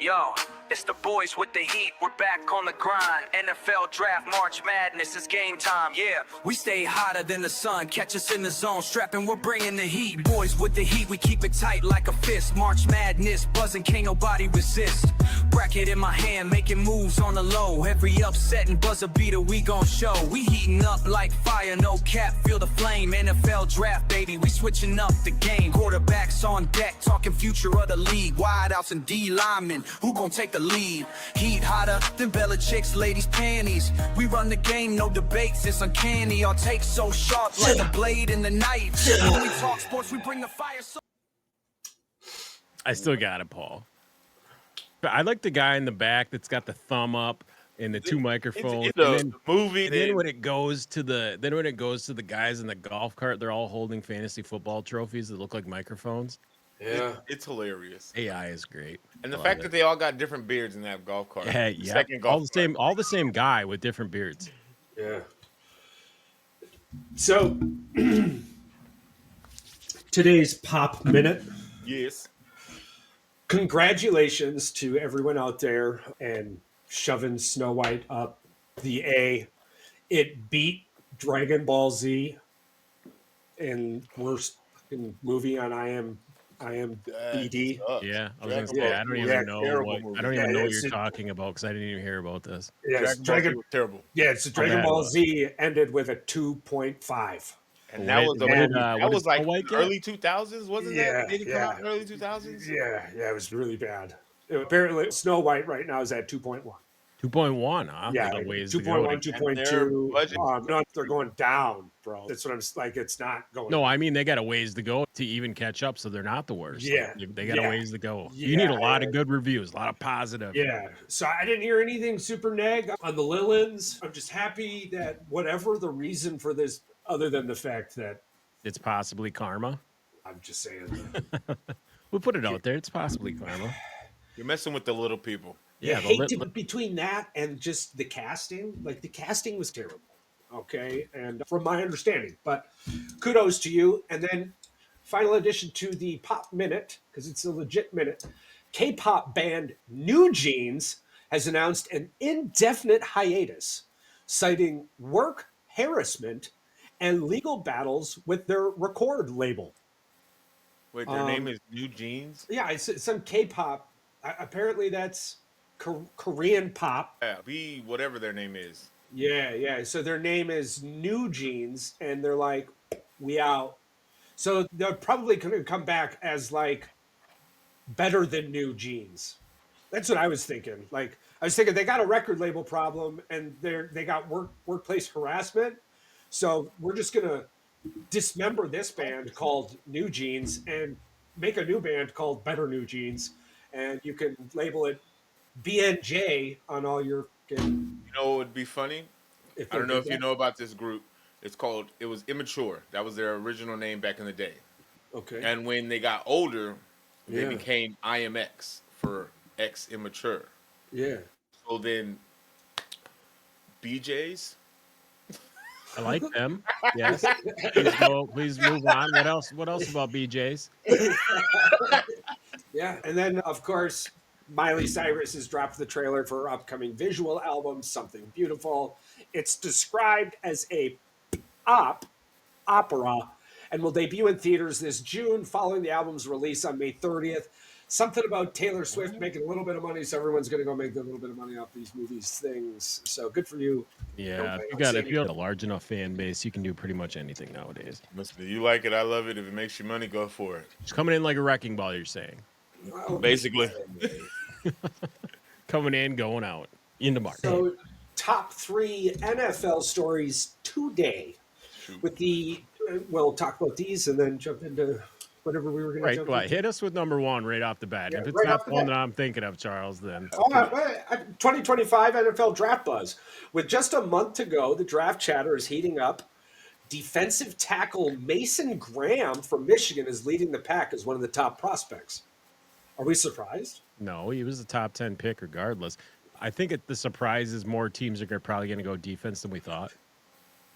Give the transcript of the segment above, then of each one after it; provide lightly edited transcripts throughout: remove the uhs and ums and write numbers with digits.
Yo, it's the boys with the heat, we're back on the grind. NFL Draft, March Madness, it's game time, yeah. We stay hotter than the sun, catch us in the zone, strapping, we're bringing the heat. Boys with the heat, we keep it tight like a fist. March Madness, buzzing, can't nobody resist. Bracket in my hand, making moves on the low. Every upset and buzzer beater we gon' show. We heating up like fire, no cap, feel the flame. NFL Draft, baby, we switching up the game. Quarterbacks on deck, talking future of the league. Wideouts and D linemen, who gon' take the lead? Heat hotter than Belichick's ladies' panties. We run the game, no debates, it's uncanny. Our take so sharp like a blade in the night. When we talk sports, we bring the fire. I still got it, Paul. But I like the guy in the back that's got the thumb up and the two microphones. It's a movie. And then when it goes to the guys in the golf cart, they're all holding fantasy football trophies that look like microphones. Yeah, it's hilarious. AI is great. And the fact that they all got different beards in that golf cart. Yeah, all the same guy with different beards. Yeah. So today's Pop Minute. Yes. Congratulations to everyone out there and shoving Snow White up the A. It beat Dragon Ball Z in worst movie on IMDb. Yeah, I was gonna say I don't even know what you're talking about because I didn't even hear about this. Yeah, Dragon Ball was terrible. Yeah, it's Dragon Ball Z ended with a 2.5. And that was like White early 2000s, wasn't Yeah, that? Did it come out early 2000s? Yeah, it was really bad. Apparently, Snow White right now is at 2.1. 2.1, huh? Yeah, Like a ways to go. 2.1, 2.2. No, they're going down, bro. That's what I'm like. It's not going. No, I mean they got a ways to go to even catch up, so they're not the worst. Yeah, Like, they got a ways to go. Yeah, you need a lot of good reviews, a lot of positive. Yeah. So I didn't hear anything super neg on the Lillans. I'm just happy that whatever the reason for this, other than the fact that It's possibly karma. I'm just saying. We put it out there. It's possibly karma. You're messing with the little people. Yeah, between that and just the casting, like the casting was terrible. Okay, and from my understanding, but kudos to you. And then final addition to the Pop Minute, because it's a legit minute. K-pop band New Jeans has announced an indefinite hiatus, citing work harassment and legal battles with their record label. Wait, their name is New Jeans? Yeah, it's some K-pop. Apparently that's Korean pop. Yeah, whatever their name is. Yeah. So their name is New Jeans, and they're like, we out. So they're probably going to come back as like better than New Jeans. That's what I was thinking. Like I was thinking they got a record label problem, and they got workplace harassment. So we're just going to dismember this band called New Jeans and make a new band called Better New Jeans, and you can label it BNJ on all your. You know what would be funny? I don't know if you know about this group. It was Immature. That was their original name back in the day. Okay. And when they got older, they became IMX for X Immature. Yeah. So then BJ's. I like them. Yes. Please move on. What else about BJ's? Yeah. And then of course Miley Cyrus has dropped the trailer for her upcoming visual album, Something Beautiful. It's described as a opera and will debut in theaters this June following the album's release on May 30th. Something about Taylor Swift making a little bit of money, so everyone's going to go make a little bit of money off these movies things. So good for you. Yeah, if you have a large enough fan base, you can do pretty much anything nowadays. Listen, you like it, I love it. If it makes you money, go for it. It's coming in like a wrecking ball, you're saying. Well, basically. Coming in, going out. Into March. So top 3 NFL stories today. With we'll talk about these and then jump into whatever we were going to jump into. Hit us with number 1 right off the bat. Yeah, if it's right not the one that I'm thinking of, Charles, then. 2025 NFL draft buzz. With just a month to go, the draft chatter is heating up. Defensive tackle Mason Graham from Michigan is leading the pack as one of the top prospects. Are we surprised? No, he was a top 10 pick regardless. I think the surprise is more teams are probably going to go defense than we thought.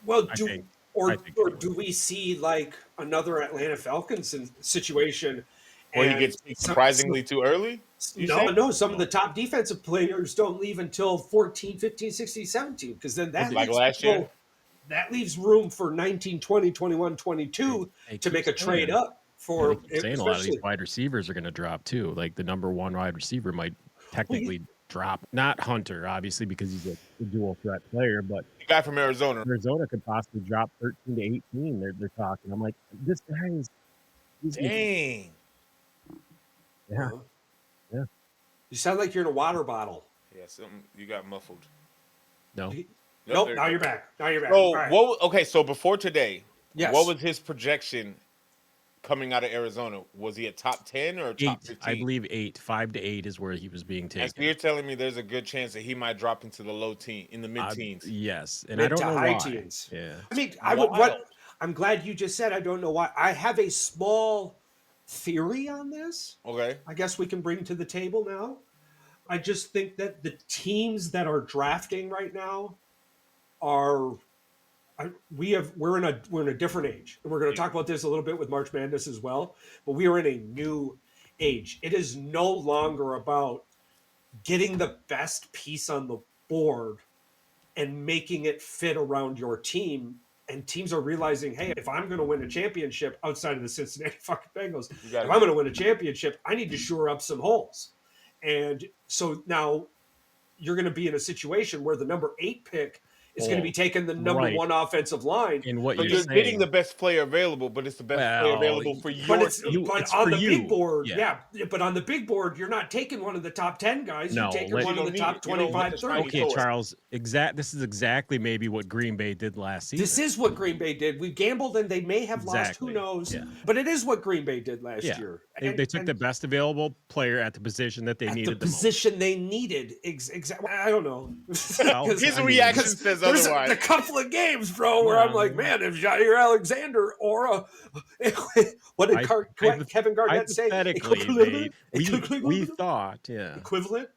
Well, do we see like another Atlanta Falcons situation? Where he gets surprisingly too early? No. Some of the top defensive players don't leave until 14, 15, 16, 17, because then that Like leaves last year? that leaves room for 19, 20, 21, 22 They to keep make a trade saying- up they for, keep saying a lot of these especially. wide receivers are going to drop too. Like the number one wide receiver might Well, technically drop. Not Hunter, obviously, because he's a dual threat player, but The guy from Arizona. Arizona could possibly drop 13 to 18. They're talking. I'm like, this guy is. Dang. Yeah. Yeah. You sound like you're in a water bottle. Yeah, something you got muffled. No. Nope. there Now you you're go. back. Now you're back. So All right. okay, so before today, Yes. what was his projection coming out of Arizona? Was he a top 10 or a top 8. 15? I believe 8. 5 to 8 is where he was being And so taken. you're telling me there's a good chance that he might drop into the in the mid-teens. Yes, and Mid I don't to know high why. teens. Yeah. I mean, I would. Wild. What I'm glad you just said. I don't know why. I have a small theory on this. Okay. I guess we can bring to the table now. I just think that the teams that are drafting right now are. We're in a different age, and we're going to talk about this a little bit with March Madness as well. But we are in a new age. It is no longer about getting the best piece on the board and making it fit around your team. And teams are realizing, hey, if I'm going to win a championship outside of the Cincinnati fucking Bengals, if I'm going to win a championship, I need to shore up some holes. And so now you're going to be in a situation where the number 8 pick is going to be taking the number right. 1 offensive line. And what But you're you're saying, getting the best player available, but it's the best player Well, available for your But it's team. but it's on for the you. big board, Yeah. But on the big board, you're not taking one of the top 10 guys. No, You're taking let- one You of don't the need top it. You don't 25, want the 30. shiny okay, toy. Charles. This is exactly maybe what Green Bay did last season. This is what Green Bay did. We gambled and they may have lost. Exactly. Who knows? Yeah. But it is what Green Bay did last Yeah. year. They took the best available player at the position that they at the needed the most. position they needed. Exactly. I don't know. Well, His I mean, reaction Because says there's otherwise. a couple of games, bro, where I'm like, man, if Jair Alexander or what did Kevin Garnett say? Hypothetically, mate, we thought, yeah. Equivalent?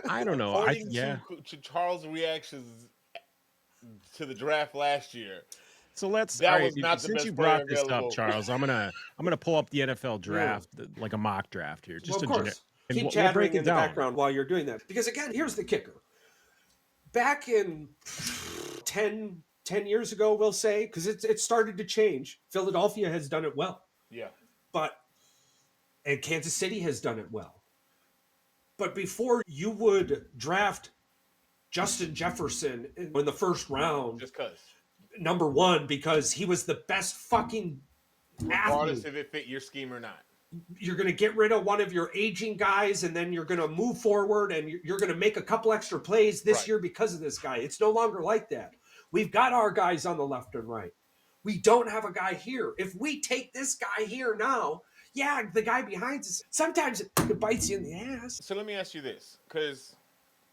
I don't know. According Yeah. to Charles' reactions to the draft last year, So let's. That all right, was not the since best you player brought this available. up, Charles, I'm gonna pull up the NFL draft, like a mock draft here, just Well, of a course. and Keep we'll chattering break it in the down. background while you're doing that. Because again, here's the kicker. Back in 10 years ago, we'll say, because it started to change. Philadelphia has done it well. yeah, And Kansas City has done it well. But before you would draft Justin Jefferson in the first round, just because. number 1, because he was the best fucking Regardless athlete. if it fit your scheme or not. You're going to get rid of one of your aging guys, and then you're going to move forward, and you're going to make a couple extra plays this year because of this guy. It's no longer like that. We've got our guys on the left and right. We don't have a guy here. If we take this guy here now, yeah, the guy behind us, sometimes it bites you in the ass. So let me ask you this, because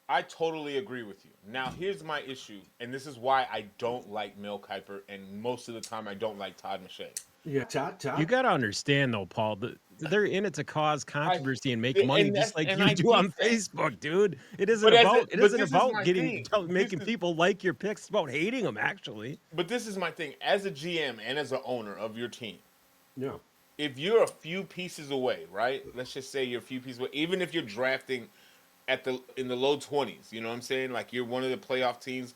I totally agree with you. Now, here's my issue, and this is why I don't like Mel Kiper, and most of the time I don't like Todd McShay. Yeah, Todd. You got to understand, though, Paul, they're in it to cause controversy and make money, and just like and you I do on get that. Facebook, dude. It isn't But about this is my thing. making people like your picks. It's about hating them, actually. But this is my thing. As a GM and as an owner of your team, No. if you're a few pieces away, right? Let's just say you're a few pieces away. Even if you're drafting in the low 20s, you know what I'm saying? Like you're one of the playoff teams.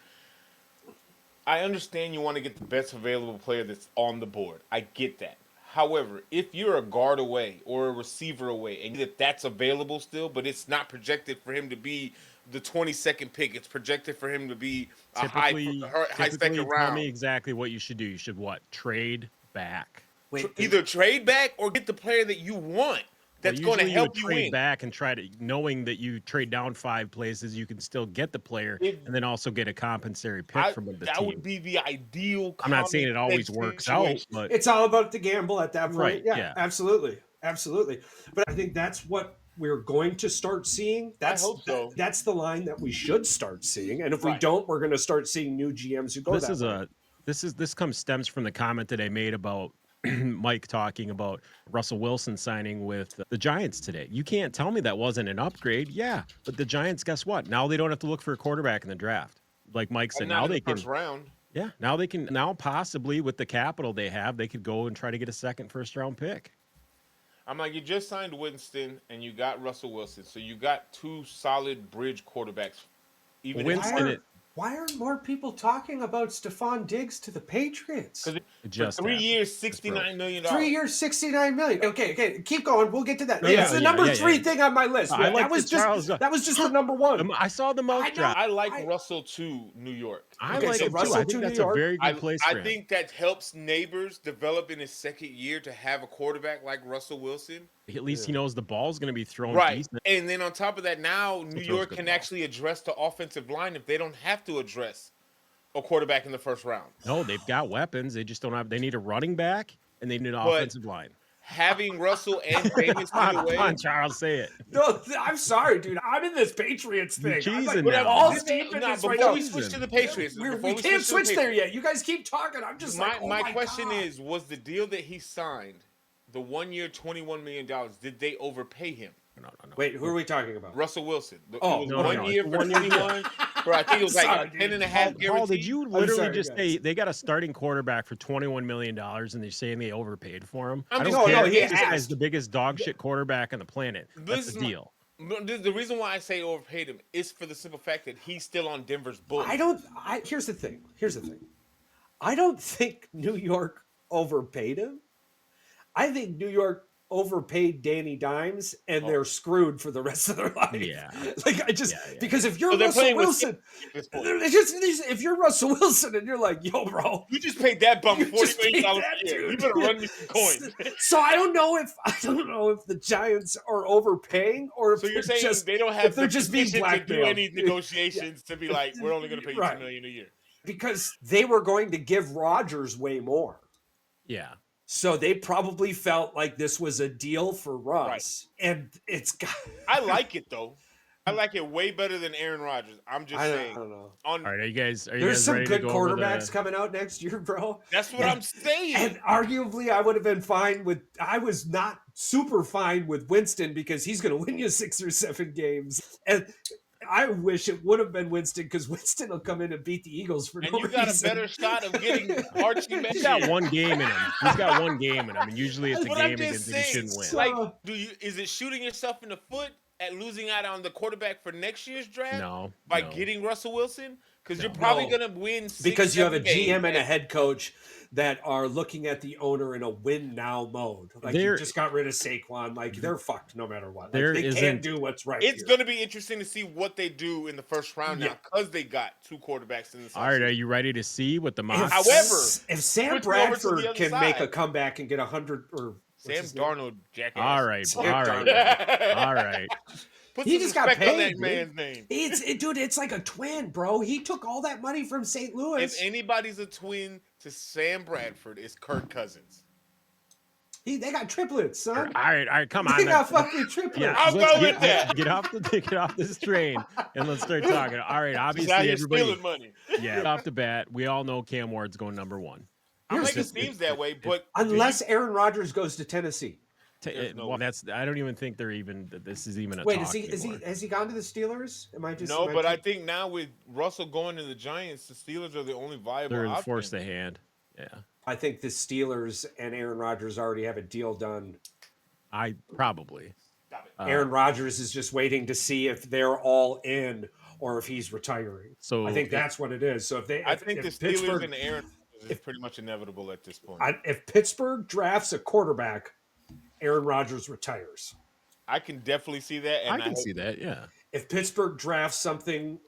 I understand you want to get the best available player that's on the board. I get that. However, if you're a guard away or a receiver away, and that's available still, but it's not projected for him to be the 22nd pick, it's projected for him to be a high second round. Tell me exactly what you should do. You should trade back. Either trade back or get the player that you want. That's going to help you trade win. back and try to, knowing that you trade down 5 places, you can still get the player and then also get a compensatory pick from the team. That would be the ideal. I'm not saying it always works out, but it's all about the gamble at that point. Right, Yeah, absolutely. But I think that's what we're going to start seeing. I hope so. That's the line that we should start seeing. And if we don't, we're going to start seeing new GMs who go this stems from the comment that I made about Mike talking about Russell Wilson signing with the Giants today. You can't tell me that wasn't an upgrade. Yeah, but the Giants, guess what? Now they don't have to look for a quarterback in the draft. Like Mike said, now they can. First round. Yeah, now they can. Now possibly with the capital they have, they could go and try to get a first round pick. I'm like, you just signed Winston and you got Russell Wilson, so you got two solid bridge quarterbacks. Even Winston, Why aren't more people talking about Stephon Diggs to the Patriots? because for just 3 happened. years, $69 million. 3 years, $69 million. Okay, keep going. We'll get to that. Yeah, It's the yeah, number yeah, three yeah. thing on my list. I like that was the Charles- just that was just the number one. I saw the mouth drop. I like Russell to New York. I Okay, like so it too. Russell I to think New that's York. a very good place for I him. think that helps Neighbors develop in his second year to have a quarterback like Russell Wilson. At least he knows the ball's going to be thrown Right. decent. And then on top of that, now New throws York good can ball. actually address the offensive line if they don't have to address a quarterback in the first round. No, they've got weapons. They just don't have. They need a running back and they need an But- offensive line. Having Russell and Jameis either way. Come on, Charles, say it. No, I'm sorry, dude. I'm in this Patriots You're thing. I'm cheesing like, now. balls deep in Nah, this right before now. we switch to the Patriots, We before can't switch to the there Patriots, yet. You guys keep talking. I'm just like, oh my my question God. is, was the deal that he signed, the 1 year, $21 million, did they overpay him? No. Wait, who are we talking about? Russell Wilson. Oh, it was no, 1 no, year it's for 1 year deal. 21. Bro, I think it was like Sorry, 10 and a half guaranteed. Paul, did you literally sorry, just guys. say they got a starting quarterback for $21 million and they're saying they overpaid for him? I'm I don't just- care. No, he This guy's asked. the biggest dog shit quarterback on the planet. This That's is the my- deal. The reason why I say overpaid him is for the simple fact that he's still on Denver's books. Here's the thing. I don't think New York overpaid him. I think New York overpaid Danny Dimes and they're screwed for the rest of their life. Yeah. Because if you're So they're Russell playing with Wilson, at this point. if you're Russell Wilson and you're like, yo, bro, You just paid that bum You $40 just million paid a that, year. You dude. better run me some coins. So I don't know if the Giants are overpaying or if So you're they're saying just they don't if have they're the just being position to do blackmailed. any negotiations to be like, we're only going to pay you Right. $2 million a year. because they were going to give Rodgers way more. Yeah. So they probably felt like this was a deal for Russ, and it's got. I like it though. I like it way better than Aaron Rodgers. I'm just I saying. don't know. All right, are you guys There's guys some ready good to go over quarterbacks the... coming out next year, bro. That's what I'm saying. And arguably, I would have been fine with. I was not super fine with Winston because he's going to win you 6 or 7 games, and I wish it would have been Winston because Winston will come in and beat the Eagles for And no you got reason. a better shot of getting Archie He's Manning. got one game in him. He's got one game in him, and usually it's a But I'm game just against that he saying, shouldn't win. like, is it shooting yourself in the foot at losing out on the quarterback for next year's draft? No, By no. getting Russell Wilson? Because you're No. probably No. going to win 6, Because you have a 7 games, GM and a head coach that are looking at the owner in a win now mode. Like you There- just got rid of Saquon. Like they're fucked no matter what. Like, There they isn't- can't do what's right. It's here. going to be interesting to see what they do in the first round Yeah. now because they got 2 quarterbacks in the All right, are you ready to see what the If, mock? However, if Sam switch me over to the Bradford other can make a side. comeback and get 100 or what's Sam his name? Darnold, jackass. All right, Sam all right, Darnold. all right. Put He some just got respect on paid, that dude. man's name. Dude, it's like a twin, bro. He took all that money from St. Louis. If anybody's a twin to Sam Bradford, it's Kirk Cousins. They got triplets, son. All right, come on. They got let's- fucking triplets. Yeah, I'll let's go with that. Get off this train and let's start talking. All right, He's obviously out here everybody. stealing money. Yeah, off the bat, we all know Cam Ward's going number 1. I'm Here's making the- it seems that way, but Unless Aaron Rodgers goes to Tennessee. Well, I don't even think they're even. This is even a Wait, talk anymore. has he gone to the Steelers? Am I just no, am but I think now with Russell going to the Giants, the Steelers are the only viable They're option. forced the hand. Yeah, I think the Steelers and Aaron Rodgers already have a deal done. I probably. Stop it. Aaron Rodgers is just waiting to see if they're all in or if he's retiring. So I think that's what it is. So I think the if Steelers Pittsburgh, and Aaron is pretty much inevitable at this point. if Pittsburgh drafts a quarterback, Aaron Rodgers retires. I can definitely see that. I And can see that. Yeah, If Pittsburgh drafts something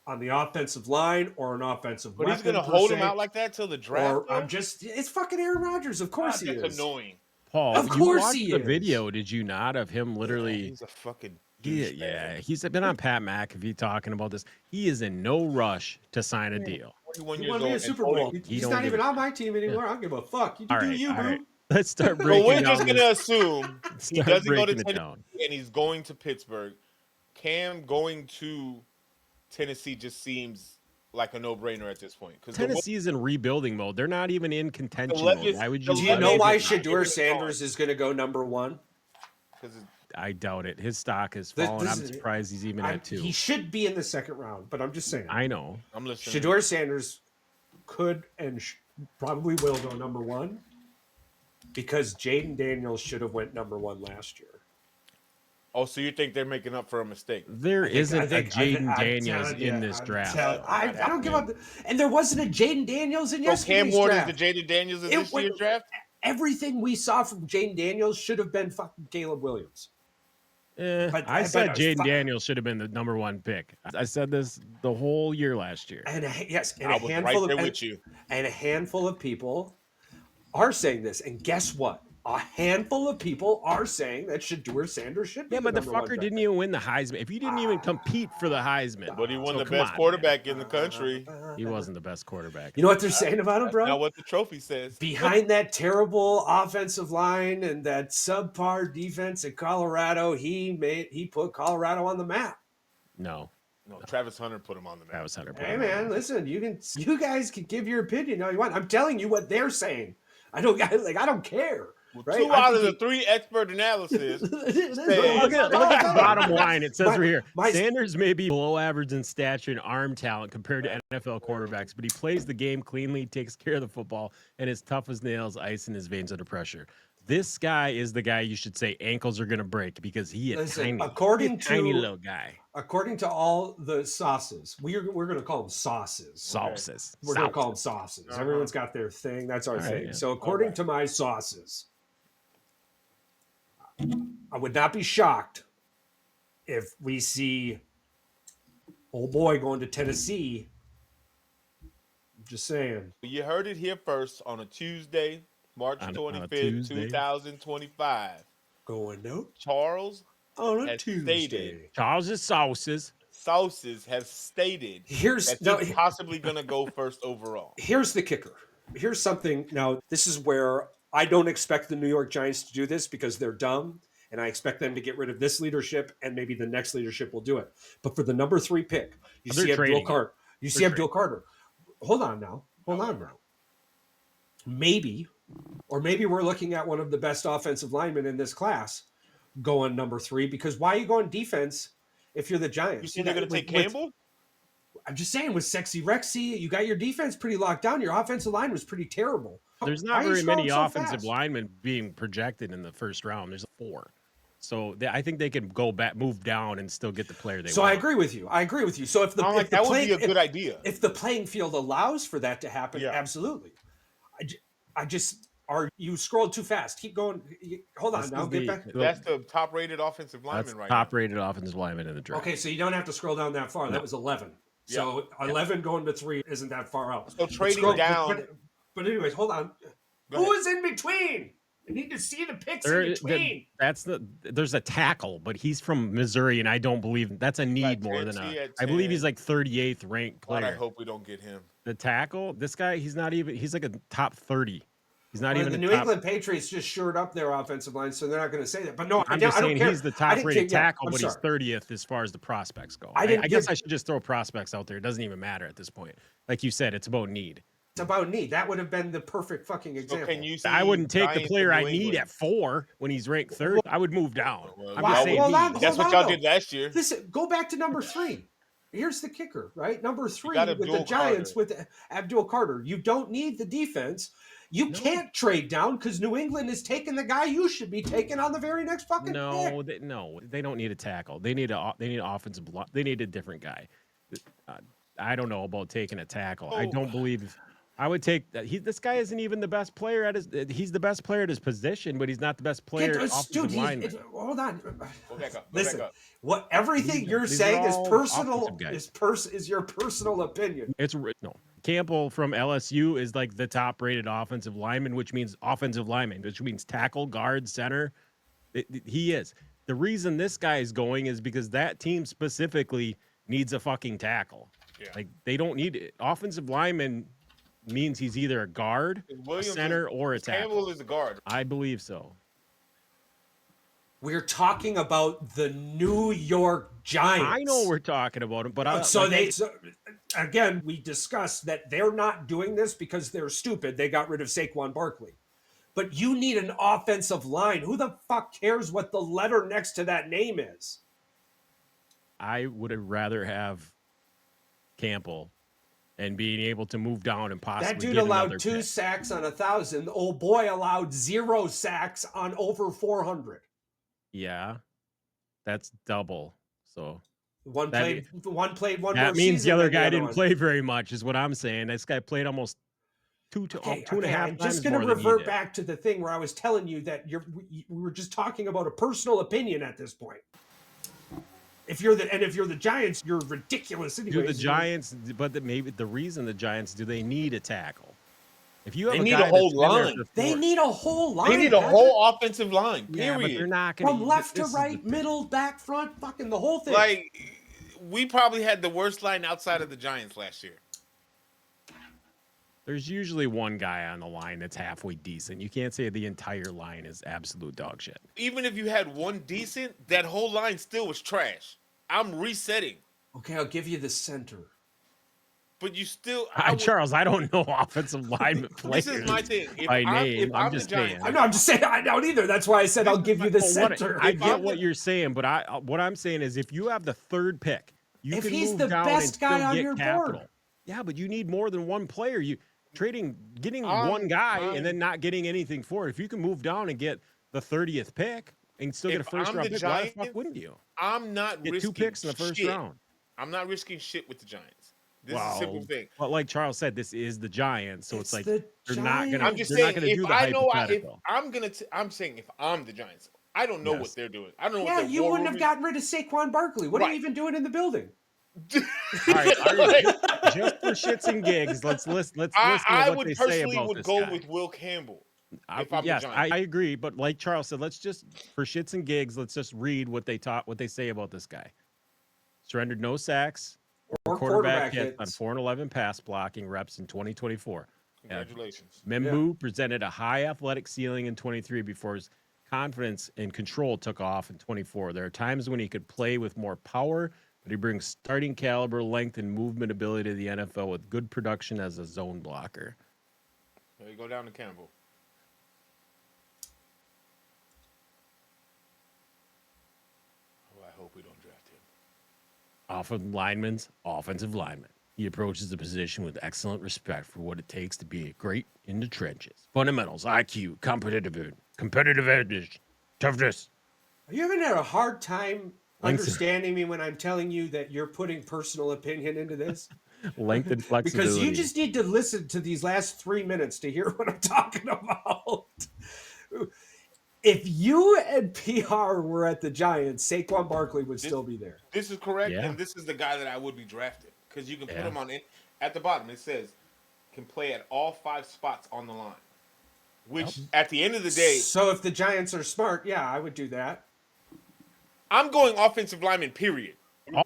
on the offensive line or an offensive But he's weapon, going to per hold him se, out like that till the draft. or it's fucking Aaron Rodgers. Of course he That's is. annoying. Paul. Of you course watched he the is. video, did you not? Of him literally. He's a fucking Yeah, douchebag. yeah. He's been on Pat McAfee talking about this. He is in no rush to sign a deal. 41 He years won me old a and Super holding- Bowl. He's don't not give even a- on my team anymore. I don't give a fuck. You All do right, you, all bro. right. Let's start But breaking we're down just going this- to assume he Start doesn't go to breaking it Tennessee down. and he's going to Pittsburgh. Cam going to Tennessee just seems like a no-brainer at this point. Because Tennessee's in rebuilding mode. They're not even in contention legacy- mode. Why would the you? Do you know Legacy- why Legacy- Shador Sanders is going to go number 1? I doubt it. His stock has This- fallen. this I'm is- surprised he's even at 2. He should be in the second round, but I'm just saying. I know. I'm listening. Shador Sanders could and probably will go number 1. Because Jaden Daniels should have went number 1 last year. Oh, so you think they're making up for a mistake? There isn't a Jaden I'm Daniels telling in you, this I'm draft. telling- I Not don't give happening. up. And there wasn't a Jaden Daniels in So yesterday's Cam Ward draft. is the Jaden Daniels of It this year's went- draft? Everything we saw from Jaden Daniels should have been fucking Caleb Williams. I said Jaden Daniels should have been the number 1 pick. I said this the whole year last year. And and I was right there with you. And a handful of people are saying this. And guess what? A handful of people are saying that Shedeur Sanders should be Yeah, but the number 1 fucker pick. didn't even win the Heisman. If he didn't even compete for the Heisman, But he won so the come best on, quarterback in the country. man. He wasn't the best quarterback. You know what they're saying about him, That's bro? not what the trophy says. Behind that terrible offensive line and that subpar defense in Colorado, he put Colorado on the map. No, No, Travis Hunter put him on the map. Travis Hunter. Hey man, listen, you guys can give your opinion all you want. I'm telling you what they're saying. I don't care. Well, right? 2 out of the 3 expert analysis. Look at the bottom line. It says right here, Sanders may be below average in stature and arm talent compared to NFL quarterbacks, but he plays the game cleanly, takes care of the football, and is tough as nails, ice in his veins under pressure. This guy is the guy you should say ankles are going to break because he is tiny. Tiny little guy. According to all the sauces, we're going to call them sauces. Sauces. Okay? We're going to call them sauces. Everyone's got their thing. That's our thing. Yeah. So according to my sauces, I would not be shocked if we see old boy going to Tennessee. I'm just saying. You heard it here first on a Tuesday, March 25th, 2025. Going out Charles on a has Tuesday. stated, Charles' sauces. Sauces have stated that he's possibly going to go first overall. Here's the kicker. Here's something. Now, this is where I don't expect the New York Giants to do this because they're dumb, and I expect them to get rid of this leadership, and maybe the next leadership will do it. But for the number 3 pick, you see Abdul Carter. Abdul Carter. Hold on now. Maybe we're looking at one of the best offensive linemen in this class going number 3, because why are you going defense if you're the Giants? You think they're going to take Campbell? I'm just saying, with Sexy Rexy, you got your defense pretty locked down. Your offensive line was pretty terrible. There's not very many offensive linemen being projected in the first round. There's 4. So I think they can go back, move down, and still get the player they want. So I agree with you. So if that would be a good idea. If the playing field allows for that to happen, absolutely. You scrolled too fast. Keep going. Hold on now. Get back. That's the top-rated offensive lineman right now. Top-rated offensive lineman in the draft. Okay, so you don't have to scroll down that far. No. That was 11. So 11 going to 3 isn't that far out. So trading down. But anyways, hold on. Who is in between? I need to see the picks in between. There's a tackle, but he's from Missouri, and I don't believe that's a need more than I believe he's like 38th ranked player. God, I hope we don't get him. The tackle, this guy, he's like a top 30. He's not even the New England Patriots just shored up their offensive line, so they're not going to say that. But no, I'm just saying he's the top-rated tackle, but he's 30th as far as the prospects go. I guess I should just throw prospects out there. It doesn't even matter at this point. Like you said, it's about need. It's about need. That would have been the perfect fucking example. So I wouldn't take the player I need at 4 when he's ranked 3rd. I would move down. I'm just saying that's what y'all did last year. Listen, go back to number 3. Here's the kicker, right? Number 3 with the Giants with Abdul Carter. You don't need the defense. You can't trade down because New England is taking the guy you should be taking on the very next fucking pick. They don't need a tackle. They need offensive block. They need a different guy. I don't know about taking a tackle. I don't believe. I would take that. This guy isn't even the best player at his. He's the best player at his position, but he's not the best player. Offensive lineman. Hold on. Go back up. Listen, what everything you're saying is personal. Is your personal opinion. It's no. Campbell from LSU is like the top-rated offensive lineman, which means offensive lineman, which means tackle, guard, center. He is. The reason this guy is going is because that team specifically needs a fucking tackle. Yeah. Like they don't need it. Offensive lineman means he's either a guard, a center, or a tackle. Campbell is a guard. I believe so. We're talking about the New York Giants. I know we're talking about him, but again, we discussed that they're not doing this because they're stupid. They got rid of Saquon Barkley. But you need an offensive line. Who the fuck cares what the letter next to that name is? I would have rather have Campbell and being able to move down and possibly That dude get another allowed 2 pick. sacks on 1,000. The old boy allowed 0 sacks on over 400. Yeah, that's double. So One That played one more that means the season other than guy didn't one. play very much, is what I'm saying. This guy played almost two and a half I'm times just going to more than he revert did. back to the thing where I was telling you that we were just talking about a personal opinion at this point. If you're the Giants, you're ridiculous anyways. Do the Giants? But maybe the reason the Giants they need a tackle. If you have They a need guy a whole that's been there line. for They 4 need a whole line. They need a Patrick. whole offensive line. Yeah, but they're Period. not going From left to right, middle, back, front, fucking the whole thing. Like, we probably had the worst line outside of the Giants last year. There's usually one guy on the line that's halfway decent. You can't say the entire line is absolute dog shit. Even if you had one decent, that whole line still was trash. I'm resetting. Okay, I'll give you the center. But you still... Charles, I don't know offensive lineman players. This is my thing. By name, I'm just saying. I'm just saying I don't either. That's why I said I'll give you the center. I get what you're saying, but what I'm saying is if you have the 3rd pick, you if can he's move the down best and guy still on get your capital. board. Yeah, but you need more than one player. Getting one guy and then not getting anything for it. If you can move down and get the 30th pick and still get a first-round pick, why the fuck wouldn't you? I'm not get risking 2 picks in the first round. I'm not risking shit with the Giants. This is a simple thing. But like Charles said, this is the Giants, so it's like the they're not gonna. I'm just they're saying, not gonna if do the I know, hypothetical. I'm saying if I'm the Giants, I don't know what they're doing. I don't know. Yeah, what their you war wouldn't room have gotten rid of Saquon Barkley. What are you even doing in the building? All right, just for shits and gigs, let's listen to I what would they say personally about would this go guy. with Will Campbell. Yes, I agree. But like Charles said, let's just for shits and gigs, let's just read what they say about this guy. Surrendered no sacks or quarterback hits on 4 and 11 pass blocking reps in 2024. Congratulations. Membu presented a high athletic ceiling in 23 before his confidence and control took off in 24. There are times when he could play with more power, but he brings starting caliber, length, and movement ability to the NFL with good production as a zone blocker. There you go down to Campbell. Oh, I hope we don't draft him. Offensive lineman. He approaches the position with excellent respect for what it takes to be great in the trenches. Fundamentals, IQ, competitive edge, toughness. Are you having a hard time understanding me when I'm telling you that you're putting personal opinion into this? Length and flexibility. Because you just need to listen to these last 3 minutes to hear what I'm talking about. If you and PR were at the Giants, Saquon Barkley would still be there. This is correct, Yeah. and this is the guy that I would be drafting because you can put him on it. At the bottom, it says can play at all 5 spots on the line. Which, at the end of the day, So if the Giants are smart, yeah, I would do that. I'm going offensive lineman. Period.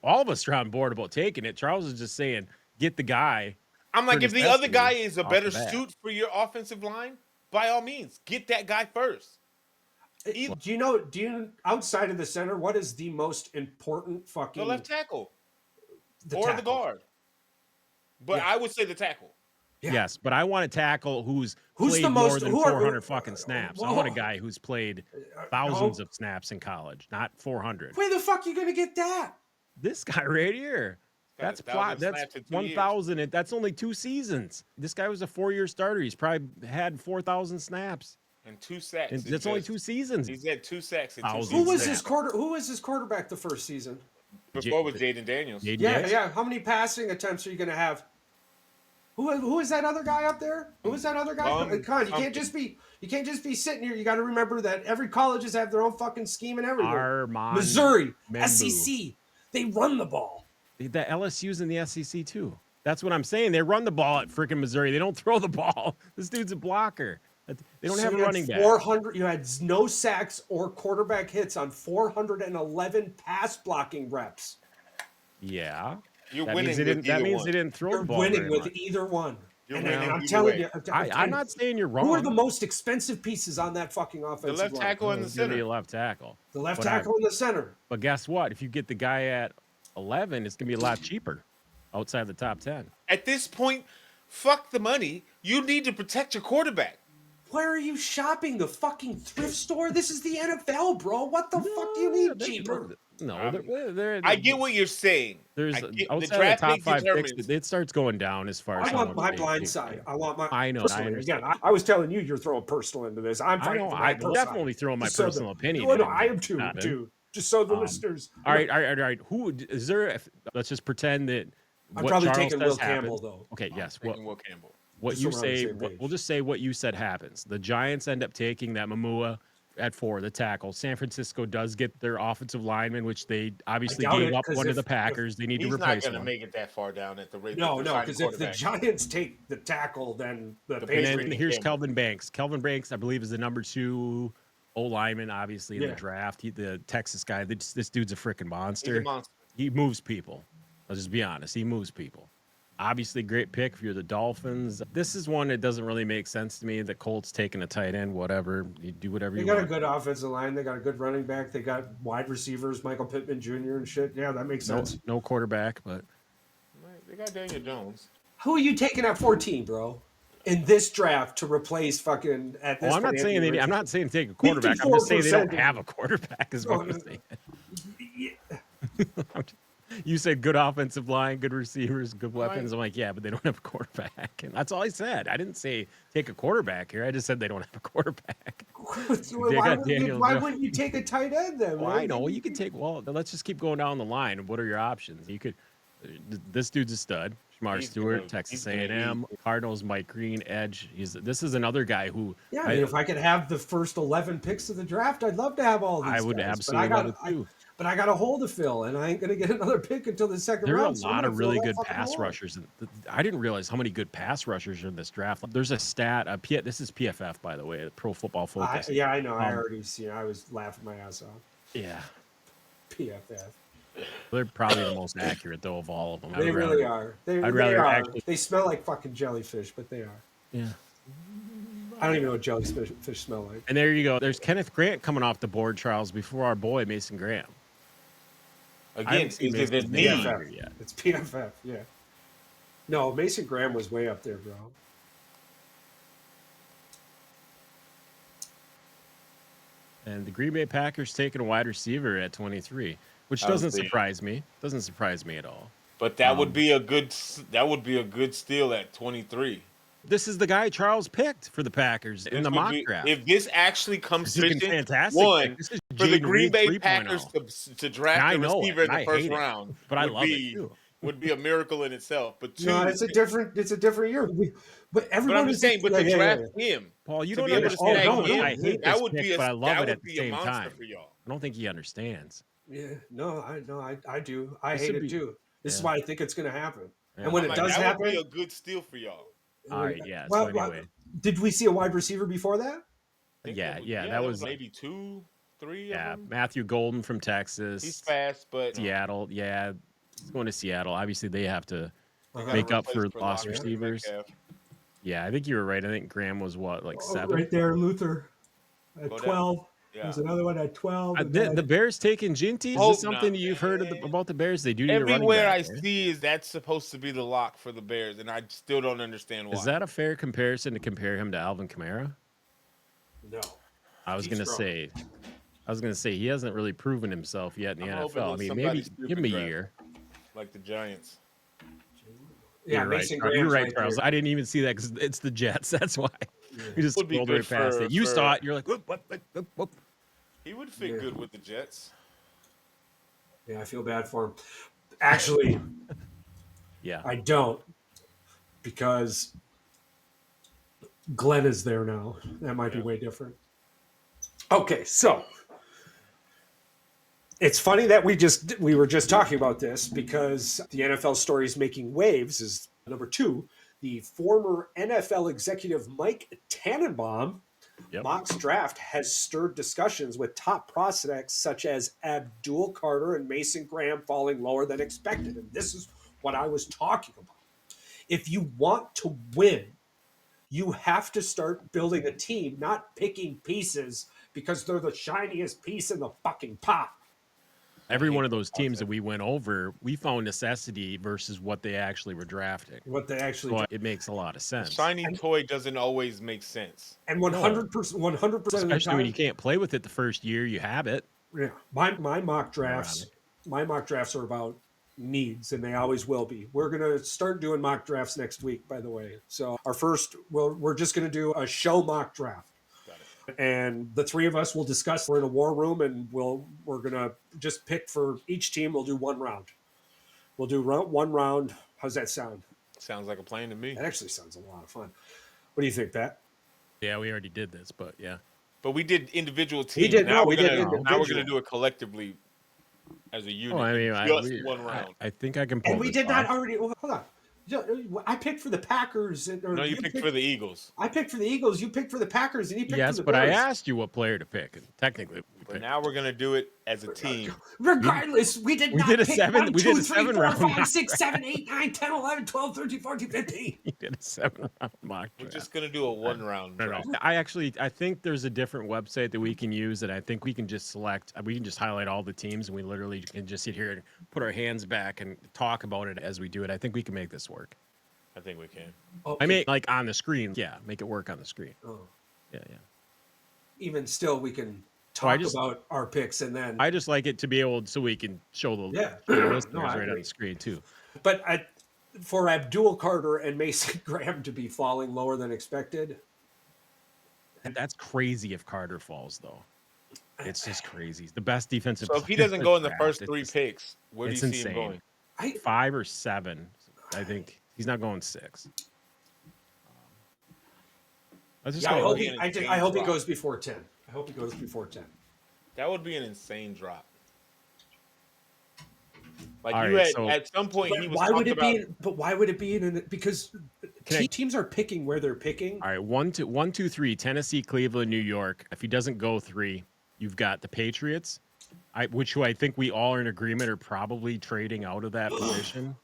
All of us are on board about taking it. Charles is just saying, get the guy. I'm like, for if the other necessity guy is a off better the bat. suit for your offensive line, by all means, get that guy first. Do you outside of the center, what is the most important fucking The left tackle the or the tackle? guard. But I would say the tackle. Yeah. Yes, but I want a tackle who's played the more most- than who are- 400 fucking snaps. I want a Whoa. guy who's played thousands of snaps in college, not 400. Where the fuck are you gonna get that? This guy right here. Got That's 1,000 that's snaps in 2 years. 1,000. That's only 2 seasons. This guy was a 4-year starter. He's probably had 4,000 snaps. And 2 sacks. And that's only 2 seasons. He's had 2 sacks in 2 Thousands. seasons. Who was his quarterback the first season? Before was Jaden Daniels. Jaden Yeah, Daniels? yeah. How many passing attempts are you gonna have? Who is that other guy up there? Who is that other guy? Come on, you can't just be sitting here. You got to remember that every colleges have their own fucking scheme and everything. Armand Missouri, Membu. SEC, they run the ball. The LSU's in the SEC too. That's what I'm saying. They run the ball at freaking Missouri. They don't throw the ball. This dude's a blocker. They don't have a you had running back. 400. You had no sacks or quarterback hits on 411 pass blocking reps. Yeah. You're That winning means they with didn't, that either means one. they didn't throw You're the ball. winning very with much. either one. You're And winning I'm either telling way. you, I'm not saying you're wrong. Who are the most expensive pieces on that fucking offensive left line? tackle and the It's gonna be center. a left tackle. The left But tackle and the center. But guess what? If you get the guy at 11, it's gonna be a lot cheaper outside the top 10. At this point, fuck the money. You need to protect your quarterback. Where are you shopping? The fucking thrift store? This is the NFL, bro. What the fuck do you need cheaper? No, I get what you're saying. there's I get, the outside of the draft top pick 5 picks, determines. it starts going down as far as I how want much my they blind take. side. I want my. I know, I Personally, understand. again, I was telling you, you're throwing personal into this. I'm I fighting know, for my I'm personal definitely side. throwing my Just so personal opinion No, in I am too, Donovan. too. Just so the Um, listeners. all right, all right, all right. Who is there? Let's just pretend that I'm what probably Charles taking says Will Campbell happens. though. Okay, I'm yes. taking Will Campbell. What Just you so we're on the say? same page. We'll just say what you said happens. The Giants end up taking that Mamua at 4, the tackle. San Francisco does get their offensive lineman, which they obviously doubt gave it, up 'cause one to if- the Packers. They need to He's not replace going to one. make it that far down at the rate that No, they're no, signing because if the quarterbacks. Giants take the tackle, then the The And Patriots then Patriots. here's Campbell. Kelvin Banks. Kelvin Banks, I believe, is the number 2 O lineman, obviously in the Yeah. draft. The Texas guy. This dude's a freaking He's a monster. monster. He moves people. I'll just be honest. He moves people. Obviously, great pick if you're the Dolphins. This is one that doesn't really make sense to me. The Colts taking a tight end, whatever. You do whatever They you got a want. good offensive line. They got a good running back. They got wide receivers, Michael Pittman Jr. and shit. Yeah, that makes No, sense. no quarterback, but They got Daniel Jones. Who are you taking at 14, bro? In this draft to replace fucking at this I'm point, not saying Anthony I'm Richardson? not saying take a quarterback. I'm just saying they don't 54% have a quarterback. Is what No, I'm saying. Yeah. You said good offensive line, good receivers, good Right. weapons. I'm like, yeah, but they don't have a quarterback, and that's all I said. I didn't say take a quarterback here. I just said they don't have a quarterback. Why wouldn't you take a tight end then? Well, man? I know you could take. Well, let's just keep going down the line. What are your options? You could. This dude's a stud. Shamar He's Stewart, gonna- Texas he's gonna A&M, Cardinals, Mike Green, Edge. This is another guy who Yeah, I mean, if I could have the first 11 picks of the draft, I'd love to have all these. I would guys. absolutely but I love it too. but I got a hole to fill, and I ain't gonna get another pick until the second There are a round. so I'm lot gonna of fill really that good fucking pass hole. rushers. I didn't realize how many good pass rushers are in this draft. There's a stat. This is PFF, by the way, Pro Football Focus. Yeah, I know. I already seen. I was laughing my ass off. Yeah, PFF. they're probably the most accurate though of all of them. They really are. They rather are. actually- They smell like fucking jellyfish, but they are. Yeah. I don't even know what jellyfish smell like. And there you go. There's Kenneth Grant coming off the board, Charles, before our boy Mason Graham. Again, seen is it a Mason need? Graham. PFF. yet. It's PFF. Yeah. No, Mason Graham was way up there, bro. And the Green Bay Packers taking a wide receiver at 23, which That was doesn't big. surprise me. Doesn't surprise me at all. But that would be a good. That would be a good steal at 23. This is the guy Charles picked for the Packers in This the would mock be- draft. If this actually comes This is fishing, fantastic. one This is for the Jaden Green Reed Bay 3.0. Packers to draft I a know it, receiver in and the I first hate it, round, but I would love it be too. would be a miracle in itself. But two, No, it's a different year. But but everyone I'm just saying, but to draft him, Paul, you to don't be able to understand snag how much him, I hate that this would pick, be a but I love that it at would the be a same monster time. for y'all. I don't think he understands. Yeah, no, I do. I This hate would it be- too. This is yeah. why I think it's going to happen. Yeah. And when I'm it like, does that happen, would be a good steal for y'all. All right, yeah. Well, so anyway, did we see a wide receiver before that? I think Yeah, that there was maybe 2, 3 yeah. of them. Matthew Golden from Texas. He's fast, but Seattle, yeah. He's going to Seattle. Obviously, they have to they gotta make up replace for lost Locke and receivers. Metcalf. Yeah, I think you were right. I think Graham was what, like Oh, 7? right there, Luther at Go down. 12. Yeah. There's another one at 12. and The then- Bears taking Ginty? Is Hope this something not, you've heard man. about the Bears? They do need a running Everywhere I back. eh? see is that's supposed to be the lock for the Bears, and I still don't understand why. Is that a fair comparison to compare him to Alvin Kamara? no. I was He's gonna strong. say he hasn't really proven himself yet in the I'm hoping NFL. I it's mean, somebody maybe stupid give him a draft. year. like the Giants? Yeah, You're right. Mason You're Graham's right, right Charles. there. I didn't even see that because it's the Jets. That's why we just Would be scrolled good right past for- it. You for- saw it. You're like, whoop, whoop, whoop, whoop, whoop. He would fit Yeah. good with the Jets. Yeah, I feel bad for him. Actually, Yeah. I don't because Glenn is there now. That might be way different. Okay, so it's funny that we were just talking about this because the NFL stories making waves is number 2. The former NFL executive Mike Tannenbaum Yep. Mock's draft has stirred discussions with top prospects such as Abdul Carter and Mason Graham falling lower than expected. And this is what I was talking about. If you want to win, you have to start building a team, not picking pieces because they're the shiniest piece in the fucking pot. Every one of those teams that we went over, we found necessity versus what they actually were drafting. What they actually So it makes a lot of sense. Shiny toy doesn't always make sense. and 100%, 100% of the Especially when time, you can't play with it the first year you have it. Yeah, my mock Ironic. drafts are about needs, and they always will be. We're gonna start doing mock drafts next week, by the way. So our first, we're just gonna do a show mock draft, Got it. and the three of us will discuss. We're in a war room, and we're gonna just pick for each team. We'll do one round. We'll do one round. How's that sound? Sounds like a plan to me. That actually sounds a lot of fun. What do you think, Pat? Yeah, we already did this, but yeah. But we did individual teams. We did. Now We we're did gonna individual. do it collectively as a unit. Oh, I mean, just one round. I think I can pull And we this did not off. already. Well, hold on. I picked for the Packers. No, you picked for the Eagles. I picked for the Eagles. You picked for the Packers, and you picked Yes, for the but I Bears. asked you what player to pick, and technically, we But picked. now we're gonna do it as a team. Regardless, we did not did a pick seven- 1, we 2, did a 3, 4, seven-round 5, mock 6, 7, 8, 9, 10, 11, 12, 13, 14, 15. You did a 7-round mock We're draft. just gonna do a one round No, draft. no. I think there's a different website that we can use that I think we can just select. We can just highlight all the teams, and we literally can just sit here and put our hands back and talk about it as we do it. I think we can make this work. I think we can. I mean, like on the screen. Yeah, make it work on the screen. Oh, Yeah. even still, we can Oh, I talk just- about our picks, and then. I just like it to be able so we can show the, Yeah. the No, listeners I right on agree. the screen too. But for Abdul Carter and Mason Graham to be falling lower than expected, And that's crazy if Carter falls though. It's just crazy. He's the best defensive. So if he player doesn't go in the draft. first It's three just picks, where do you it's see him insane. going? 5 or 7, I think he's not going 6. Let's just yeah, go. I hope he goes before 10. I hope he goes before 10. That would be an insane drop. Like All you right, had so- at some point he was Why would talking it about. be? But why would it be because teams are picking where they're picking? All right, 1, 2, 3. Tennessee, Cleveland, New York. If he doesn't go 3, you've got the Patriots, who I think we all are in agreement are probably trading out of that position,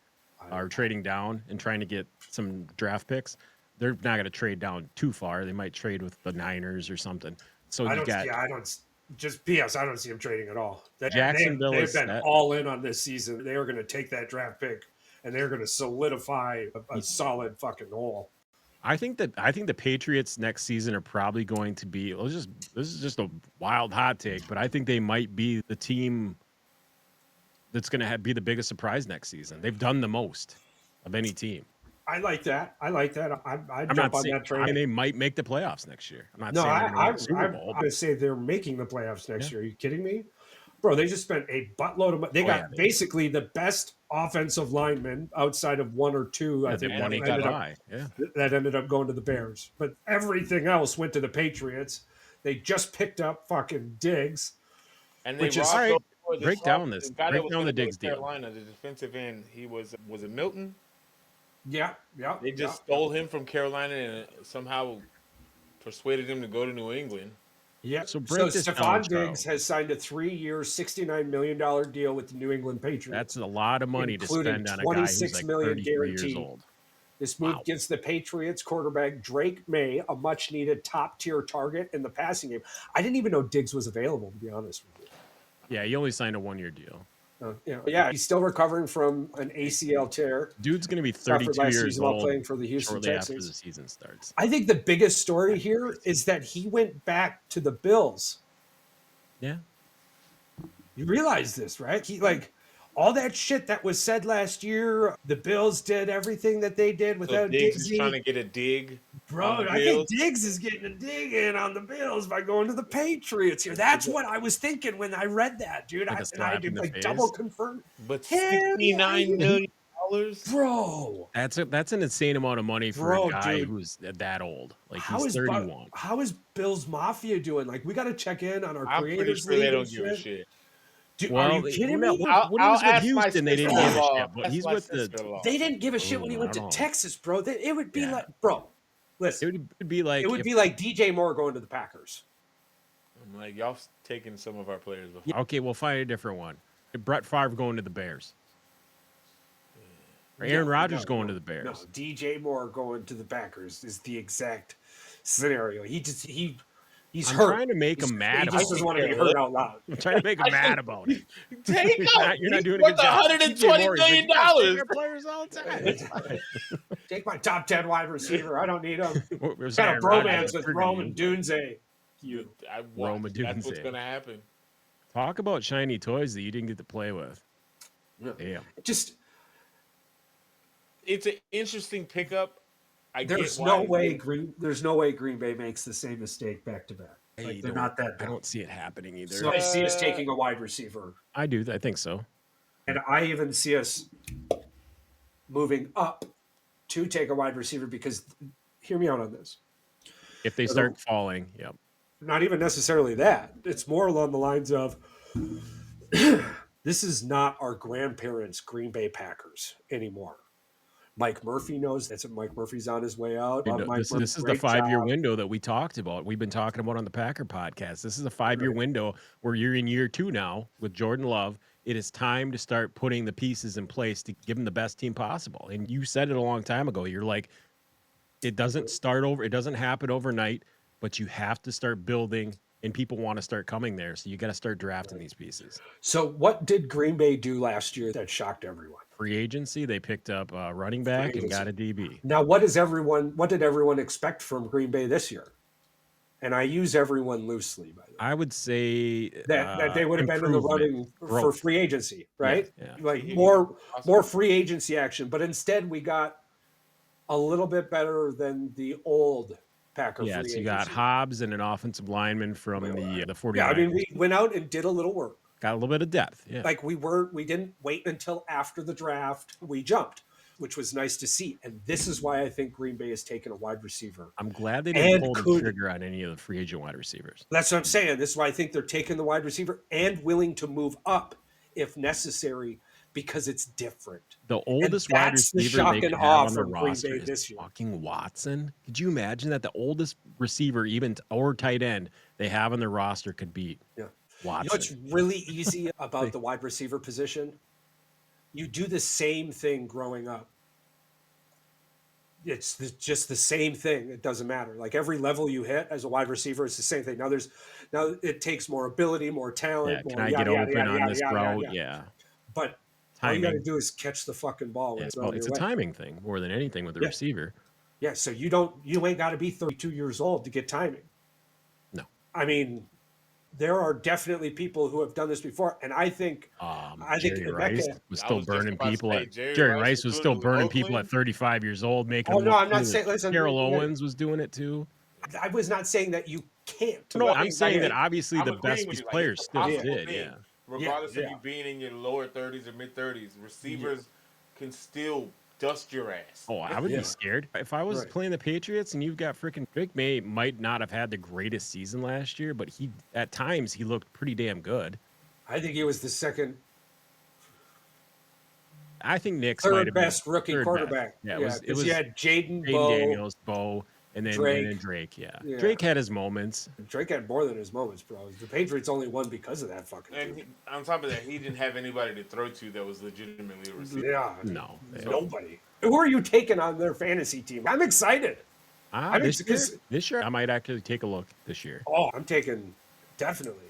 or trading down and trying to get some draft picks. They're not going to trade down too far. They might trade with the Niners or something. So I you don't. got Yeah, I don't. Just PS. I don't see him trading at all. Jacksonville They've is been set. all in on this season. They are going to take that draft pick and they're going to solidify a solid fucking hole. I think the Patriots next season are probably going to be. This is just a wild hot take, but I think they might be the team that's going to be the biggest surprise next season. They've done the most of any team. I like that. I'd I'm jump not on saying that train. they might make the playoffs next year. I'm not No, saying they're going to win I'm the Super Bowl. going to say they're making the playoffs next year. Are you kidding me? Bro, they just spent a buttload of money. They got basically the best offensive lineman outside of 1 or 2. I think one that ended up going to the Bears. But everything else went to the Patriots. They just picked up fucking Diggs. And they Which is- robbed All right, over the break top- down this. the guy that Break was down gonna the go to Diggs deal. Carolina, the defensive end. He was it Milton? Yeah. They just stole him from Carolina and somehow persuaded him to go to New England. Yeah. So break this down, Stephon Diggs has signed a 3-year, $69 million deal with the New England Patriots. That's a lot of money to including spend on a guy who's $26 like million 33 years guaranteed. old. This move Wow. gives the Patriots quarterback Drake May a much-needed top-tier target in the passing game. I didn't even know Diggs was available, to be honest with you. Yeah, he only signed a 1-year deal. Yeah, he's still recovering from an ACL tear. Dude's going to be Suffered 32 last years season while old playing for the Houston shortly after Texans. the season starts. I think the biggest story here is that he went back to the Bills. Yeah. You realize this, right? He all that shit that was said last year. The Bills did everything that they did So without Diggs is Diggsy. trying to get a dig. Bro, on the I think Bills. Diggs is getting a dig in on the Bills by going to the Patriots here. That's what I was thinking when I read that, dude. Like a I slap did in the double face? confirm. But Hell yeah. $69 million? Bro, That's an insane amount of money for Bro, a guy dude. who's that old. Like how he's is 31. how is Bill's Mafia doing? Like, we got to check in on our I'm pretty creators sure league they and don't give a shit. Dude, Well, are you kidding me? when he was with Houston, they didn't give a shit. But he's with the. They didn't give a shit when he Ooh, went I to don't know. Texas, bro. It would be Yeah. like, bro, listen, It would be like. it would if- be like DJ Moore going to the Packers. I'm like, y'all taking some of our players before. Okay, we'll find a different one. Brett Favre going to the Bears. Or Aaron Rodgers going to the Bears. No, DJ Moore going to the Packers is the exact scenario. He's I'm hurt. trying to make him mad He about just doesn't it. want to be hurt out loud. I'm trying to make him mad about it. Take You're not doing a good job. $120 million. Your players all the time. Take my top 10 wide receiver. I don't need him. We're Got a Aaron Rodgers bromance is with friggin' Roman you. Dunze. You. That's Roma what's Dunze. going to happen. Talk about shiny toys that you didn't get to play with. Yeah. Damn. Just It's an interesting pickup. I get there's why no it's way getting- Green Bay makes the same mistake back to back. Like they're not that I dumb. don't see it happening either. So I see us taking a wide receiver, I do. I think so. and I even see us moving up to take a wide receiver because, hear me out on this. If they start falling, yep. Not even necessarily that. It's more along the lines of this is not our grandparents' Green Bay Packers anymore. Mike Murphy knows that's what Mike Murphy's on his way out. This is the Great 5-year job. window that we talked about. We've been talking about on the Packer podcast. This is a 5-year window where you're in year 2 now with Jordan Love. It is time to start putting the pieces in place to give them the best team possible. And you said it a long time ago. You're like, it doesn't happen overnight, but you have to start building, and people want to start coming there. So you got to start drafting these pieces. So what did Green Bay do last year that shocked everyone? Free agency, they picked up a running back and got a DB. Now, what did everyone expect from Green Bay this year? And I use everyone loosely, by the way. I would say That they would have been in the running for growth. free agency, right? Yeah. Like more free agency action. But instead we got a little bit better than the old Packer free agency. You got Hobbs and an offensive lineman from the 49ers. Yeah, I mean, we went out and did a little work. Got a little bit of depth. Yeah. Like we didn't wait until after the draft. We jumped, which was nice to see. And this is why I think Green Bay has taken a wide receiver. I'm glad they didn't pull the trigger on any of the free agent wide receivers. That's what I'm saying. This is why I think they're taking the wide receiver and willing to move up if necessary because it's different. The oldest wide receiver they could have on their roster is fucking Watson. Could you imagine that the oldest receiver, even or tight end, they have on their roster could beat Watson? You know what's really easy about the wide receiver position? You do the same thing growing up. It's just the same thing. It doesn't matter. Like every level you hit as a wide receiver, it's the same thing. Now it takes more ability, more talent. Yeah, can I get open on this route? Yeah. But timing. All you got to do is catch the fucking ball. It's a timing thing more than anything with the receiver. Yeah, so you ain't got to be 32 years old to get timing. No. I mean, there are definitely people who have done this before, and I think Jerry Rice was still burning people at Jerry Rice was still burning people at 35 years old, making them I'm not saying. Listen, Carol Owens was doing it too. I was not saying that you can't. No, I'm saying that obviously the best players still did. Yeah. Regardless of you being in your lower 30s or mid 30s, receivers can still dust your ass. Oh, I would be scared. If I was playing the Patriots and you've got freaking Drake May might not have had the greatest season last year, but at times he looked pretty damn good. I think he was the second. I think Nick's third best rookie quarterback. Yeah, it was you had Jaden Daniels, Bo, and then Drake. Yeah. Drake had his moments. Drake had more than his moments, bro. The Patriots only won because of that fucking. And on top of that, he didn't have anybody to throw to that was legitimately a receiver. Yeah, no, nobody. Who are you taking on their fantasy team? I'm excited. This year, I might actually take a look this year. Oh, I'm taking definitely.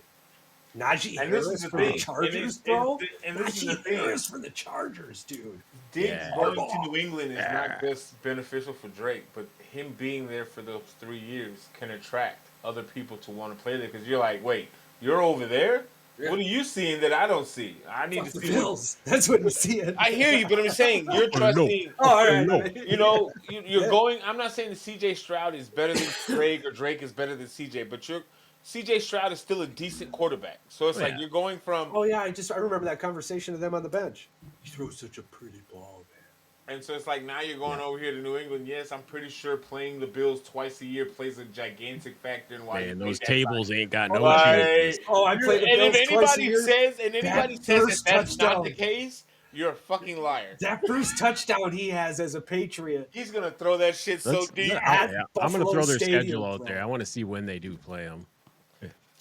Najee Harris for the Chargers, bro. Najee Harris for the Chargers, dude. Diggs going to New England is not just beneficial for Drake, but him being there for those 3 years can attract other people to want to play there because you're like, wait, you're over there? Yeah. What are you seeing that I don't see? I need to see Bills. That's what you see. I hear you, but I'm saying you're trusting. You know, you're going. I'm not saying that CJ Stroud is better than Drake or Drake is better than CJ, but CJ Stroud is still a decent quarterback. So it's like you're going from. Oh yeah, I remember that conversation of them on the bench. He throws such a pretty ball, man. And so it's like now you're going over here to New England. Yes, I'm pretty sure playing the Bills twice a year plays a gigantic factor in why. Man, those tables ain't got no chances. Oh, I play the Bills twice a year. Anybody says that's not the case, you're a fucking liar. That first touchdown he has as a Patriot. He's gonna throw that shit so deep. I'm gonna throw their schedule out there. I want to see when they do play them.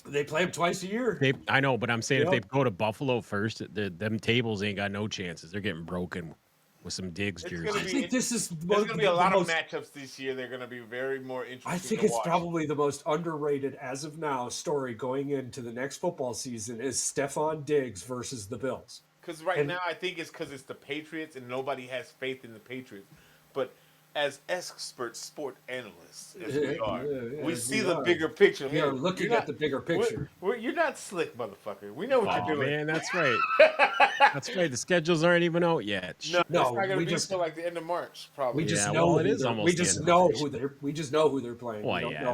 They play them twice a year. I know, but I'm saying if they go to Buffalo first, them tables ain't got no chances. They're getting broken with some Diggs jerseys. I think there's going to be a lot of matchups this year. They're going to be very more interesting. I think it's probably the most underrated as of now story going into the next football season is Stephon Diggs versus the Bills. Because now I think it's because it's the Patriots and nobody has faith in the Patriots. But as expert sport analysts as Yeah, we are, yeah, we as see we the are. bigger picture. We are looking at the bigger picture. You're not slick, motherfucker. We know what Oh you're doing. man, that's right. That's right. The schedules aren't even out yet. No, Shit. it's not No, gonna we be just till like the end of March, probably. we just Yeah, know well, it who is they're we almost the just end of know March. who they're we just know who they're playing. Well, we don't yeah, know.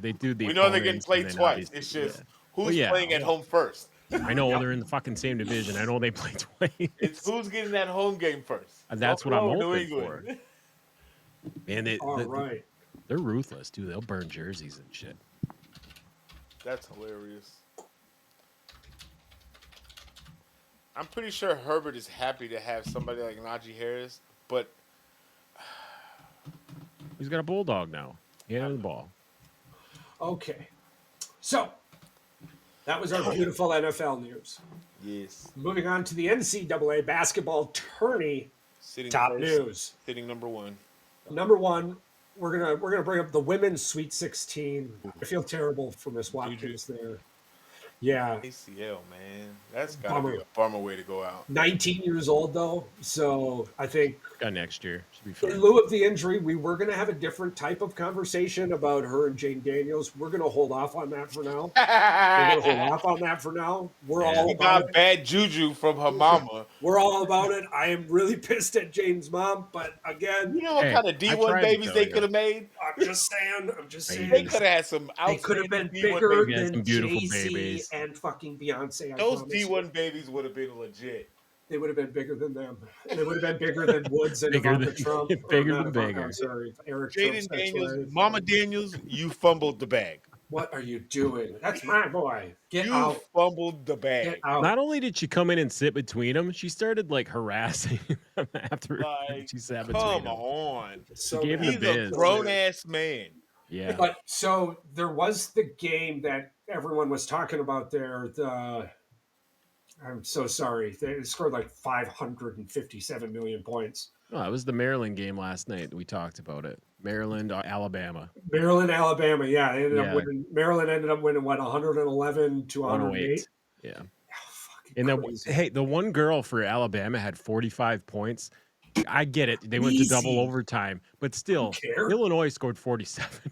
they do the We know they're getting opponents, and played then twice. obviously- It's just yeah. who's Well, yeah, playing at home first. I know Yep. they're in the fucking same division. I know they play twice. It's who's getting that home game first. And that's what I'm Buffalo or New hoping for. England? Man, All right. they're ruthless too. They'll burn jerseys and shit. That's hilarious. I'm pretty sure Herbert is happy to have somebody like Najee Harris, but He's got a bulldog now. Hand him the ball. Okay. So that was our beautiful NFL news. yes, Moving on to the NCAA basketball tourney sitting top first, news. sitting number one. Number one, we're gonna bring up the women's Sweet 16. I feel terrible for Miss Watkins there. Yeah, ACL, man, that's gotta be Bummer. a bummer way to go out. 19 years old though, so I think Got next year. Should be in fine. lieu of the injury, we were going to have a different type of conversation about her and Jane Daniels. We're going to hold off on that for now. We're going to hold off on that for now. We're Yeah. all She about got it. bad juju from her mama. We're all about it. I am really pissed at Jane's mom, but again, You know what Hey, kind of I D1 tried to babies tell they you. could have made? I'm just saying. They Babies. could have had some They could have been outstanding D1 bigger babies. Yeah, than some beautiful Jay-Z babies. and fucking Beyonce. I Those promise D1 you. babies would have been legit. They would have been bigger than them. They would have been bigger than Woods and Bigger Ivanka than- Trump. Or bigger not than Ivanka, bigger. I'm sorry, Eric Jaden Trump's Daniels, ex-wife. Mama Daniels, you fumbled the bag. What are you doing? That's my boy. Get You out. fumbled the Get bag. out. Not only did she come in and sit between them, she started like harassing them after Like, she sat between come them. on. So gave bad. him the He's a biz. grown ass man. Yeah. But so there was the game that everyone was talking about there. I'm so sorry. They scored like 557 million points. Oh, it was the Maryland game last night. We talked about it. Maryland, Alabama, Maryland, Alabama. Yeah, they ended Yeah. up winning. Maryland ended up winning what 111 to 108. 108. Yeah. Fucking And then, crazy. hey, the one girl for Alabama had 45 points. I get it. They went to double Easy. overtime, but still, care. Illinois scored 47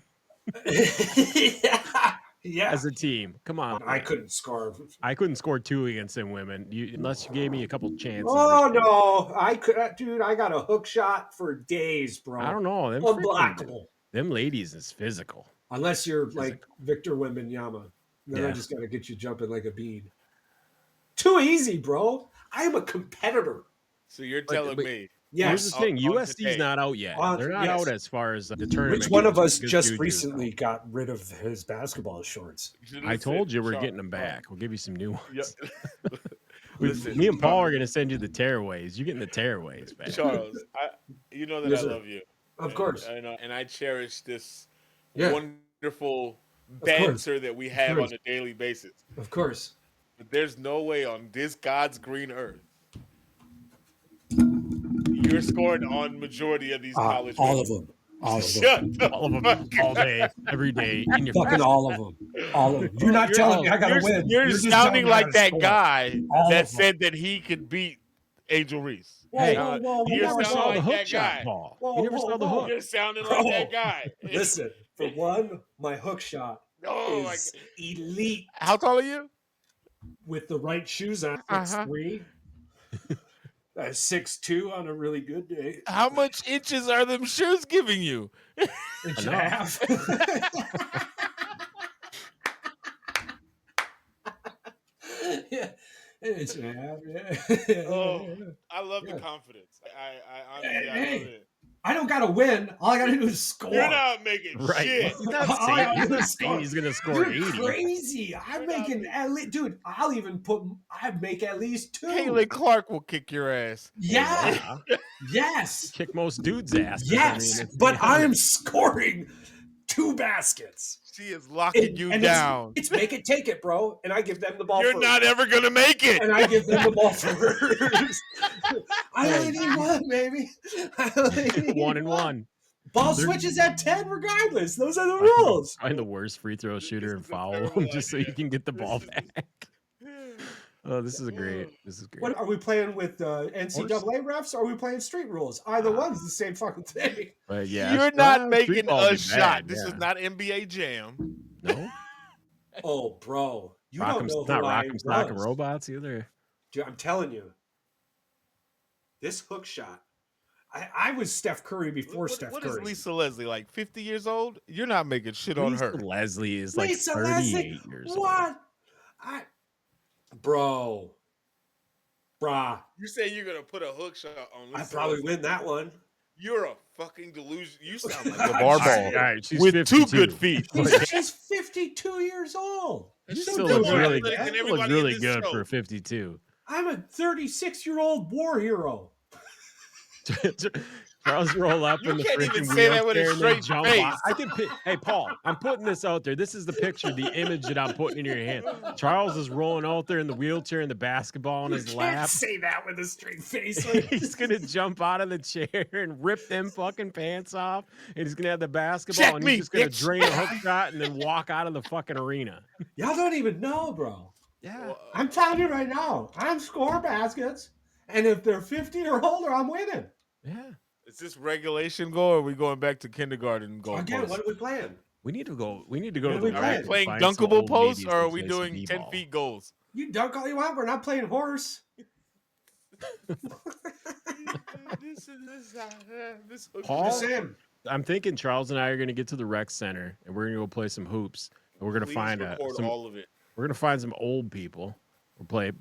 yeah. as a team. Come on. I couldn't score. I couldn't score 2 against them women unless you gave me a couple chances. Oh no, I could, dude. I got a hook shot for days, bro. I don't know. Unblockable. Them ladies is physical. Unless you're like Physical. Victor Wembanyama, then I Yeah. just gotta get you jumping like a bean. Too easy, bro. I am a competitor. So you're telling but- me Here's Yes. the thing: on USC's today. not out yet. On- They're not yes. out as far as the tournament. Which one of goes, us because just Juju's recently out. got rid of his basketball shorts? You should've I told said you we're Charles. getting them back. We'll give you some new ones. Yeah. We- Listen, me and Paul are going to send you the tearaways. You're getting the tearaways back. Charles, you know that Yes, I sir. love you. Of course. And I cherish this Yeah. wonderful course. banter that we have course. on a daily basis. Of course. But there's no way on this God's green earth you're scoring on majority of these college all wins. of them. All of them. Shut the All of them, fuck all day, every day, in your Fucking face. all of them. All of them. You're not telling me I gotta win. You're just sounding telling me I like gotta that score. guy All that of them. said that he could beat Angel Reese. Hey, Whoa, whoa, whoa, You You're whoa, never sounding saw whoa. the like hook that shot, guy. Paul. Whoa, You never whoa, saw the whoa. hook. You're sounding Bro, like that guy. Listen, for one, my hook shot Oh my is elite How tall are you? with the right shoes on. 6'3". 6'2" on a really good day. How much inches are them shoes giving you? Inch and a Enough. half. Yeah. Inch and a half. Yeah. Oh, I love Yeah. the confidence. I honestly, I Hey. love it. I don't gotta win. All I gotta do is score. You're not making Right. shit. He's not Oh, saying, yeah, he's not score. saying he's going to score You're 80. crazy. I'm You're not- making at least, dude. I'll even put. I'd make at least 2. Caitlin Clark will kick your ass. Yeah. Yeah. Yes. Kick most dudes' asses. Yes. it's- But I am scoring 2 baskets. She is locking And- you and down. It's make it, take it, bro. And I give them the ball. You're first. not ever gonna make it. And I give them the ball first. I only need one, baby. I only need 1 and 1. Ball They're- switches at 10 regardless. Those are the rules. Find the worst free throw shooter and is a foul terrible him just so you idea. can get the ball This is- back. Oh, this is great. This is great. What are we playing with? NCAA refs? Or are we playing street rules? Either one's the same fucking thing. But yeah, You're not making street ball would a be shot. bad, This is yeah. not NBA Jam. No. Oh, bro, you don't know Not who I Rock'em Sock'em was. Robots either. Dude, I'm telling you, this hook shot. I was Steph Curry before Steph What Curry. is Lisa Leslie, like 50 years old? You're not making shit on Lisa her. Leslie is like Lisa 38 Leslie? years old. What? Bro. Brah. You say you're gonna put a hook shot on Lisa I probably Leslie. win that one. You're a fucking delusion. You sound like a bar ball All right, she's with 52. 2 good feet. She's 52 years old. She She's still still looks more really, athletic than she looks everybody really in this good show. for 52. I'm a 36-year-old war hero. Charles roll up You in the can't even freaking say that with a wheelchair and then straight jump face. off. Hey, Paul, I'm putting this out there. This is the picture, the image that I'm putting in your hand. Charles is rolling out there in the wheelchair and the basketball in You his can't lap. say that with a straight face. He's gonna jump out of the chair and rip them fucking pants off, and he's gonna have the basketball, Check and me, he's just gonna bitch. drain a hook shot and then walk out of the fucking arena. Y'all don't even know, bro. Yeah, I'm telling you right now, I'm score baskets, and if they're 50 or older, I'm winning. yeah. Is this regulation goal, or are we going back to kindergarten goal? Again, what are we playing? We need to go. We need to What go are to we the Are rec we and playing find some dunkable old posts, ladies or to are we play some doing 10 b-ball. feet goals? You dunk all you want. We're not playing horse. This Paul? Sam. I'm thinking Charles and I are gonna get to the rec center, and we're gonna go play some hoops, and we're gonna Please find record some. all of it. We're gonna find some old people. We'll play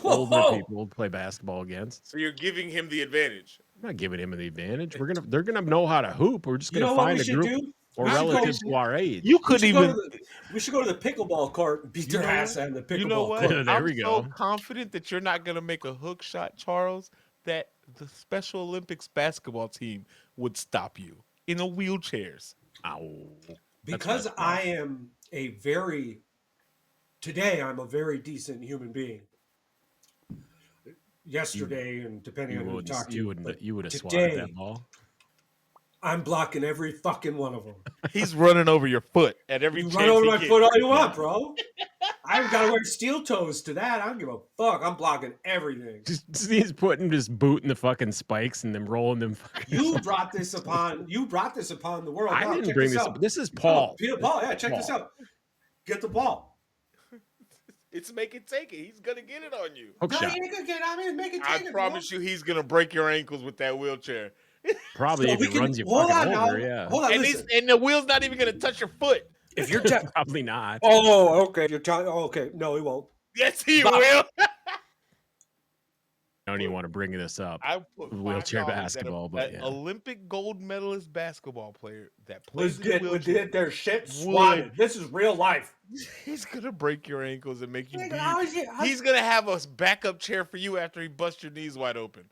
Whoa. older people to play basketball against. So you're giving him the advantage. I'm not giving him the advantage. They're gonna know how to hoop. We're just You gonna know what find we a should group do? or We should go- relatives to our age. You We could should, go even. to we should go to the pickleball court and beat You their know ass what? on the pickleball You know what? court. There I'm we so go. confident that you're not going to make a hook shot, Charles, that the Special Olympics basketball team would stop you in the wheelchairs. Ow. Because messed up. I am today I'm a very decent human being. Yesterday, and depending on who you talk to, You would have today, swatted that ball. I'm blocking every fucking one of them. He's running over your foot at every You chance run over he my gets. foot all you want, bro. I've got to wear steel toes to that. I don't give a fuck. I'm blocking everything. He's putting his boot in the fucking spikes and then rolling them. You brought this upon the world. I Now, didn't check bring this out. up. This is Paul. Paul, yeah, check this out. Get the ball. It's make it take it. He's going to get it on you. Hook No, shot. he ain't gonna get it. I mean, make it I take it, promise you he's going to break your ankles with that wheelchair. Probably So if we he can- runs you hold fucking on over, now. yeah. Hold on, And, listen. and the wheel's not even going to touch your foot. If you're Probably not. oh, okay. You're telling. Oh, okay. No, he won't. Yes, he Stop. will. I don't even want to bring this up. I put Wheelchair $5 basketball, but an yeah. Olympic gold medalist basketball player that Let's plays in a get wheelchair. their shit swatted. This is real life. He's gonna break your ankles and make you Nigga, beat. how is it- how- He's gonna have a backup chair for you after he busts your knees wide open.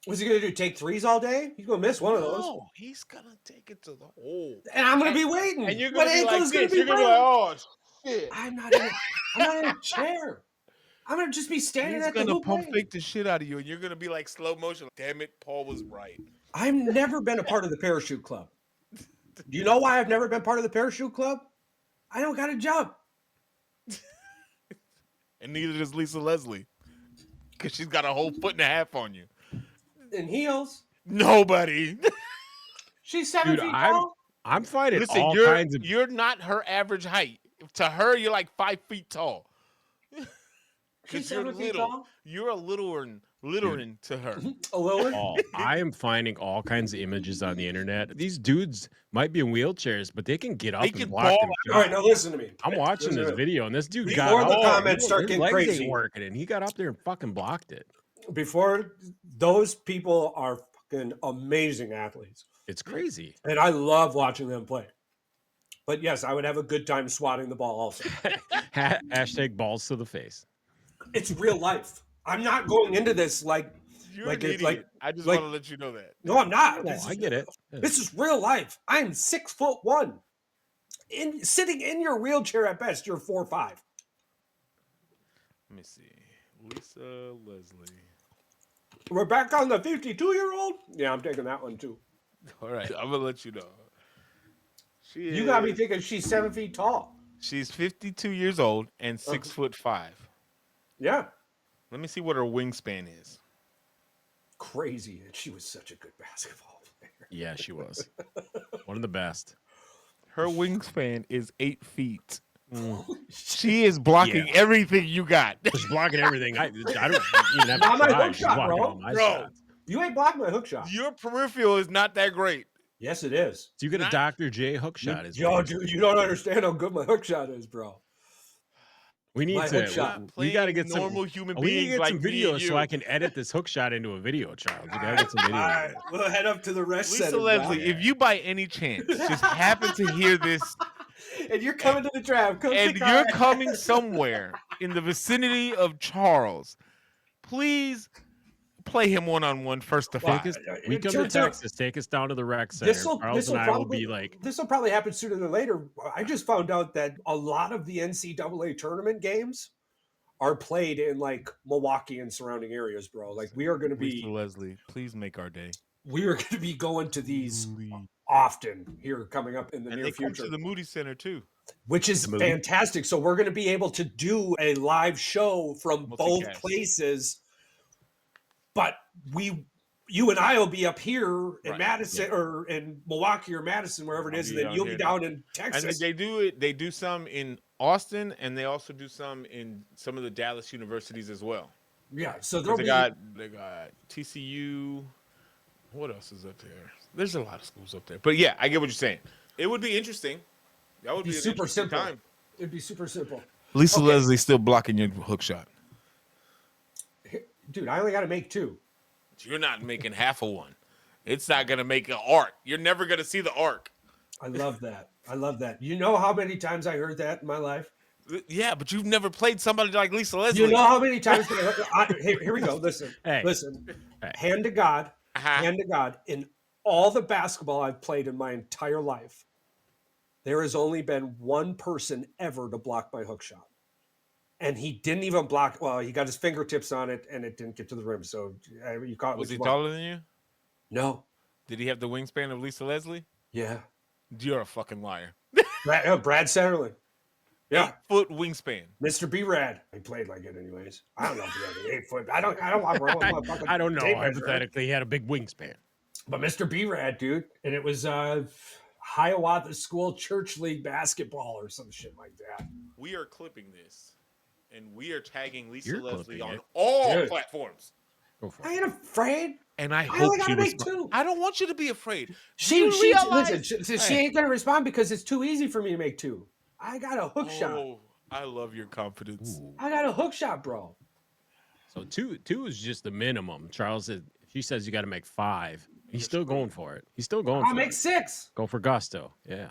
What's he gonna do? Take threes all day? He's gonna miss one of those. No, he's gonna take it to the hole. And I'm gonna be waiting. And you're What gonna be ankle like is gonna this. be You're gonna be like, broken? oh shit. I'm not in a chair. I'm gonna just be standing He's at the gonna hoop. pump waiting. fake the shit out of you, and you're gonna be like slow motion. Damn it, Paul was right. I've never been a part of the parachute club. Do you know why I've never been part of the parachute club? I don't got to jump. And neither does Lisa Leslie, because she's got a whole foot and a half on you. In heels. Nobody. She's 7 Dude, feet tall. I'm fighting Listen, all you're kinds of. you're not her average height. To her, you're like 5 feet tall. She's Because you're 7 feet little. tall. You're a littler to her. A little. All, I am finding all kinds of images on the internet. These dudes might be in wheelchairs, but they can get up They and can block ball them out. All right, shots. now listen to me. I'm watching Listen this to me. video, and this dude Before got the up. comments start His getting legs crazy. ain't working, and he got up there and fucking blocked it. Before those people are fucking amazing athletes, It's crazy. and I love watching them play. But yes, I would have a good time swatting the ball. Also, Hashtag balls to the face. it's real life. I'm not going into this like You're Like an it's idiot. like- I just like- want to let you know that. no, I'm not. No, I get it. Yeah. This is real life. I'm 6'1". Sitting in your wheelchair at best, you're 4'5". Let me see. Lisa Leslie. We're back on the 52-year-old. Yeah, I'm taking that one too. All right, I'm gonna let you know. She You got me is- thinking she's 7 feet tall. She's 52 years old and 6'5". Yeah. Let me see what her wingspan is. Crazy. And she was such a good basketball player. Yeah, she was one of the best. Her wingspan is 8 feet. She is blocking everything you got. She's blocking everything. I don't even have Not to my try. hook She's shot, blocking bro. all my Bro. shots. You ain't blocked my hook shot. Your peripheral is not that great. Yes, it is. So you get a Not- Dr. J hook shot. Yo, dude, you don't understand how good my hook shot is, bro. We need My hook shot. We got to Playing get normal some human We need to beings get like some me and videos so you. I can edit this hook shot into a video, Charles. We got to get some All videos. right, we'll head up to the rest Lisa center, Leslie, bro. if you by any chance just happen to hear this And you're coming to the draft. Come and kick you're our ass. coming somewhere in the vicinity of Charles, please play him one-on-one first to Take five. us, we come Chill, to chill. Texas. Take us down to the rec center. Charles and I will be like, this will probably happen sooner than later. I just found out that a lot of the NCAA tournament games are played in like Milwaukee and surrounding areas, bro. Like we are going to Lisa be Leslie, please make our day. going to these often here coming up in the And near they come future, to the Moody Center too. which is fantastic. So we're going to be able to do a live show from both Multicast. places, but you and I will be up here in Right, Madison or in Milwaukee or Madison, wherever it I'll is, be and then down you'll be here. down in And Texas. they do it. They do some in Austin, and they also do some in some of the Dallas universities as well. Yeah, so there'll They be got TCU. What else is up there? There's a lot of schools up there. But yeah, I get what you're saying. It would be interesting. That would be an super interesting simple. time. It'd be super simple. Lisa Okay. Leslie's still blocking your hook shot. Dude, I only got to make 2. You're not making half of one. It's not gonna make an arc. You're never gonna see the arc. I love that. I love that. You know how many times I heard that in my life? Yeah, but you've never played somebody like Lisa Leslie. You know how many times here we go. Listen. Hey. Listen. Hey. Hand to God. Uh-huh. Hand to God. In all the basketball I've played in my entire life, there has only been one person ever to block my hook shot. And he didn't even block. Well, he got his fingertips on it, and it didn't get to the rim. So you caught it. Was what he you want. taller than you? No. Did he have the wingspan of Lisa Leslie? Yeah. You're a fucking liar. Brad Satterley. Yeah. 8-foot wingspan. Mr. B Rad. He played like it anyways. I don't know if he had an 8 foot. I don't want I don't know. tape measure. Hypothetically, he had a big wingspan. But Mr. B Rad, dude. And it was Hiawatha School Church League basketball or some shit like that. We are clipping this, and we are tagging Lisa You're Leslie clipping on it. all Good. platforms. Go for I it. ain't afraid. And I I hope only she gotta make responds. 2. I don't want you to be afraid. She You realize- listen, she Hey. ain't gonna respond because it's too easy for me to make 2. I got a hook shot. Oh, I love your confidence. Ooh. I got a hook shot, bro. So two is just the minimum. Charles said, if she says you got to make 5. He's still going for it. He's still going I'll for make it. 6. Go for gusto. Yeah.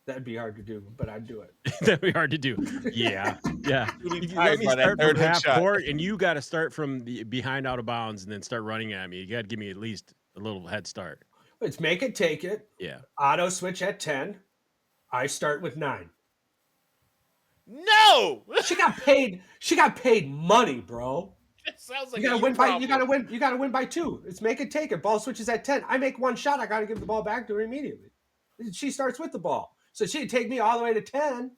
That'd be hard to do, but I'd do it. That'd be hard to do. Yeah. Yeah. Really You tired let me by that start from third hook half shot. court, and you got to start from the behind out of bounds and then start running at me. You got to give me at least a little head start. It's make it, take it. Yeah. Auto switch at 10. I start with 9. No, She got paid. She got paid money, bro. that sounds like You gotta a win by. problem. You gotta win. You gotta win by 2. It's make it, take it. Ball switches at 10. I make 1 shot. I gotta give the ball back to her immediately. She starts with the ball, so she'd take me all the way to 10.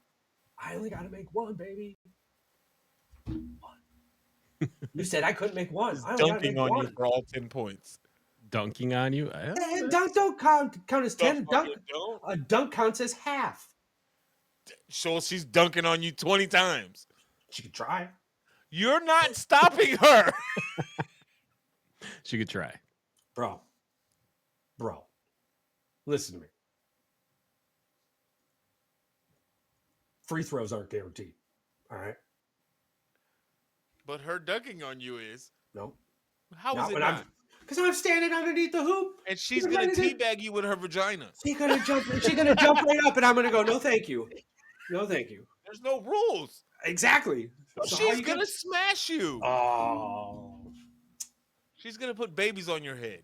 I only gotta make 1, baby. 1. You said I couldn't make 1. I only gotta Dunking make on 1. you for all 10 points. Dunking on you. Dunk don't count as 10. The Dunk. fucking don't? A dunk counts as half. So she's dunking on you 20 times. She could try. You're not stopping her. She could try. Bro, listen to me. Free throws aren't guaranteed. All right? But her dunking on you is. No. How is Not it when not? Because I'm standing underneath the hoop. And she's You're going to gonna do- teabag you with her vagina. She's gonna jump right up, and I'm gonna go, no, thank you. No, thank you. There's no rules. Exactly. So how She's you going to get- smash you. Oh. She's going to put babies on your head.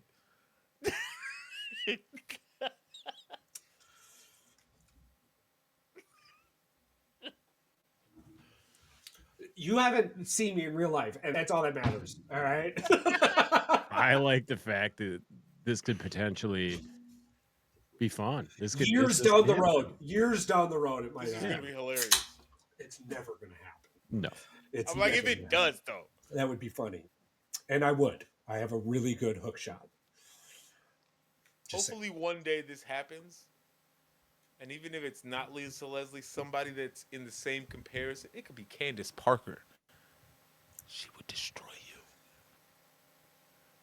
You haven't seen me in real life, and that's all that matters. All right. I like the fact that this could potentially be fun. This could Years this- down the yeah. road. Years down the road, it might This is happen. going to be hilarious. never going to happen. No. It's I'm like, never if gonna it does, though. that would be funny. And I would. I have a really good hook shot. Just saying. Hopefully one day this happens. And even if it's not Lisa Leslie, somebody that's in the same comparison, it could be Candace Parker. She would destroy you.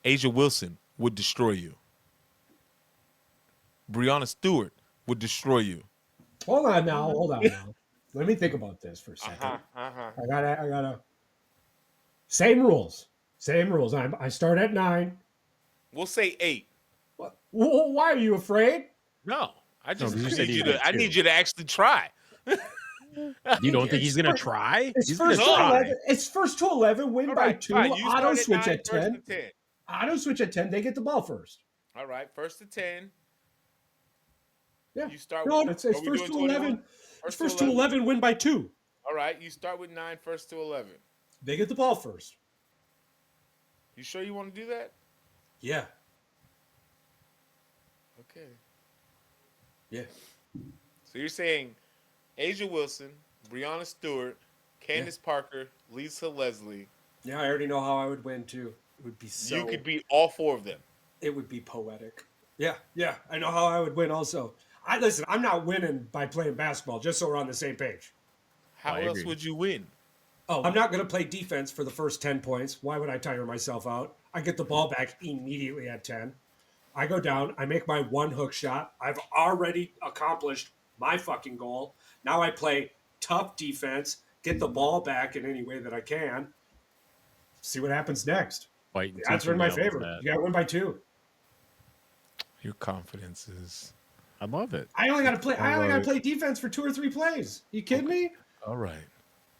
Asia Wilson would destroy you. Breonna Stewart would destroy you. Hold on now. Let me think about this for a second. Uh-huh. I gotta. Same rules. I start at 9. We'll say 8. What? Why are you afraid? No, I just No, you said need you you to. I did need too. you to actually try. You don't think he's going to try? It's He's going first to to try. 11. It's first to 11. Win All by right, 2. fine. You Auto start at switch 9, at first 10. to 10. Auto switch at 10. They get the ball first. All right, first to 10. Yeah. You start. No, with, it's are we first doing to 21? 11. It's first to 11. Win by 2. All right, you start with 9, first to 11. They get the ball first. You sure you want to do that? Yeah. Okay. Yeah. So you're saying Asia Wilson, Breonna Stewart, Candace Parker, Lisa Leslie. Yeah, I already know how I would win too. It would be so. You could beat all 4 of them. It would be poetic. Yeah. I know how I would win also. Listen, I'm not winning by playing basketball, just so we're on the same page. How I else agree. would you win? Oh, I'm not going to play defense for the first 10 points. Why would I tire myself out? I get the ball back immediately at 10. I go down. I make my one hook shot. I've already accomplished my fucking goal. Now I play tough defense, get the ball back in any way that I can. See what happens next. Fight The odds are in my favor. You got to win by 2. Your confidence is. I love it. I only got to play. I only got to it. play defense for 2 or 3 plays. You kidding me? All right.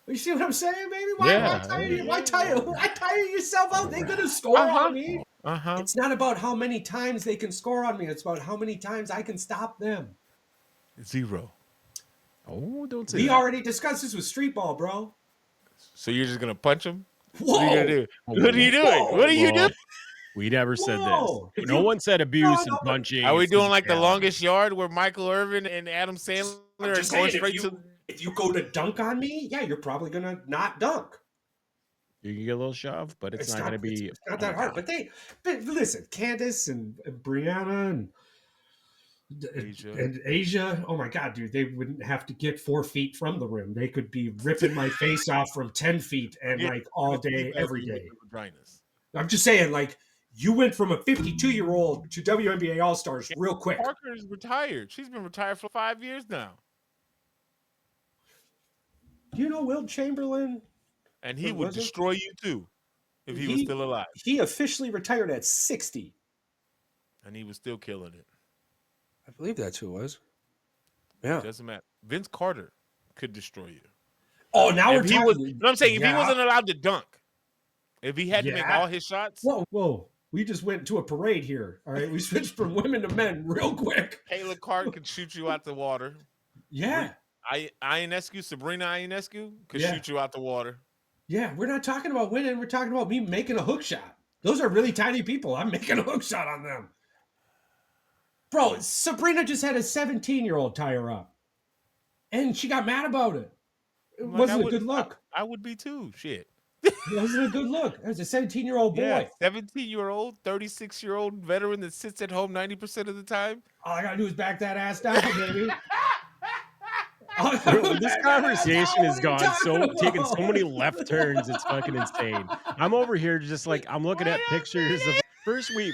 You see what I'm saying, baby? Yeah. Why tire yourself out? They're gonna score on me. Uh-huh. It's not about how many times they can score on me. It's about how many times I can stop them. 0. Oh, don't say We that. already discussed this with street ball, bro. So you're just gonna punch him? Whoa! What are you gonna do? What are you doing? Whoa. What are you doing? We never said Whoa. this. If No you- one said abuse No, and punching. Are we It's doing like the physicality. longest yard where Michael Irvin and Adam Sandler I'm are just going saying, straight to? if you go to dunk on me, yeah, you're probably gonna not dunk. You can get a little shove, but it's not going to be. It's not oh that my hard. God. But listen, Candace and Brianna and Asia. Oh my God, dude, they wouldn't have to get 4 feet from the rim. They could be ripping my face off from 10 feet and like all day, every day. Vaginas. I'm just saying, like, you went from a 52-year-old to WNBA All Stars real quick. Parker is retired. She's been retired for 5 years now, Do you know Wilt Chamberlain? and he Or would was it? destroy you too if he was still alive, He officially retired at 60. and he was still killing it. I believe that's who it was. Yeah. Doesn't matter. Vince Carter could destroy you. Oh, now we're If he talking. was, you know what I'm saying? If he Yeah. wasn't allowed to dunk, if he had to make Yeah. all his shots, Whoa. We just went to a parade here. All right. We switched from women to men real quick. Kayla Clark could shoot you out the water. Yeah. Sabrina Ionescu could Yeah. shoot you out the water. Yeah. We're not talking about winning. We're talking about me making a hook shot. Those are really tiny people. I'm making a hook shot on them. Bro, Sabrina just had a 17-year-old tie her up. And she got mad about it. It I'm like, wasn't a good look. I would be too. Shit. It wasn't a good look. It was a 17-year-old boy. Yeah, 17-year-old, 36-year-old veteran that sits at home 90% of the time. All I gotta do is back that ass down, baby. This conversation has gone taken so many left turns. It's fucking insane. I'm over here just like I'm looking at pictures of first we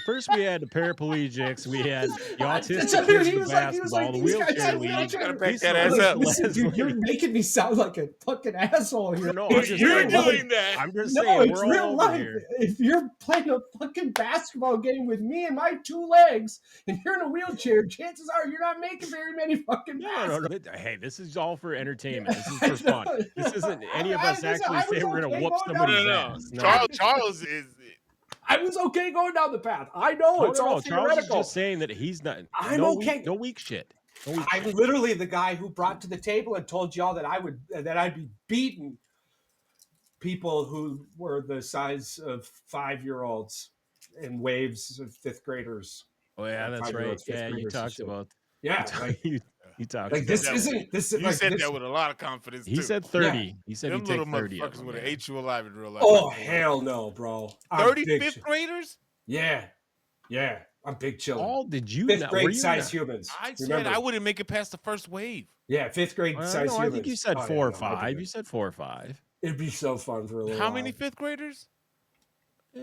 had the paraplegics, we had the autistic kids with basketball, the wheelchair league. Gotta back that ass up. Listen, dude, you're making me sound like a fucking asshole here. No, I'm just You're saying, doing that. I'm just No, saying it's we're real all over life. here. If you're playing a fucking basketball game with me and my 2 legs, and you're in a wheelchair, chances are you're not making very many fucking No. baskets. Hey, this is all for entertainment. This is for fun. This isn't any of us actually I was say we're gonna okay whoop going somebody's No. ass. No. Charles is. I was okay going down the path. I know it's all Charles is theoretical. just saying that he's not. I'm no okay. No weak shit. No weak I'm shit. literally the guy who brought to the table and told y'all that I'd be beating people who were the size of 5-year-olds in waves of 5th graders. Oh yeah, that's right. 5-year-olds, 5th Yeah, you graders and talked shit. about. Yeah, like He talks like about this that isn't this is You like said this. that with a lot of confidence, He too. said 30. He said Them he'd little take 30 of motherfuckers them. would have Yeah. ate you alive in real life. Oh hell no, bro! I'm 30 big. fifth graders? Yeah, yeah. I'm big chilling. Paul, did you Fifth not? grade Were you size not? humans. I said Remember? I wouldn't make it past the first wave. Yeah, fifth grade size No, humans. I think you said Oh, 4 yeah, or no, I 5. did You it. said 4 or 5. It'd be so fun for a little How while. many fifth graders?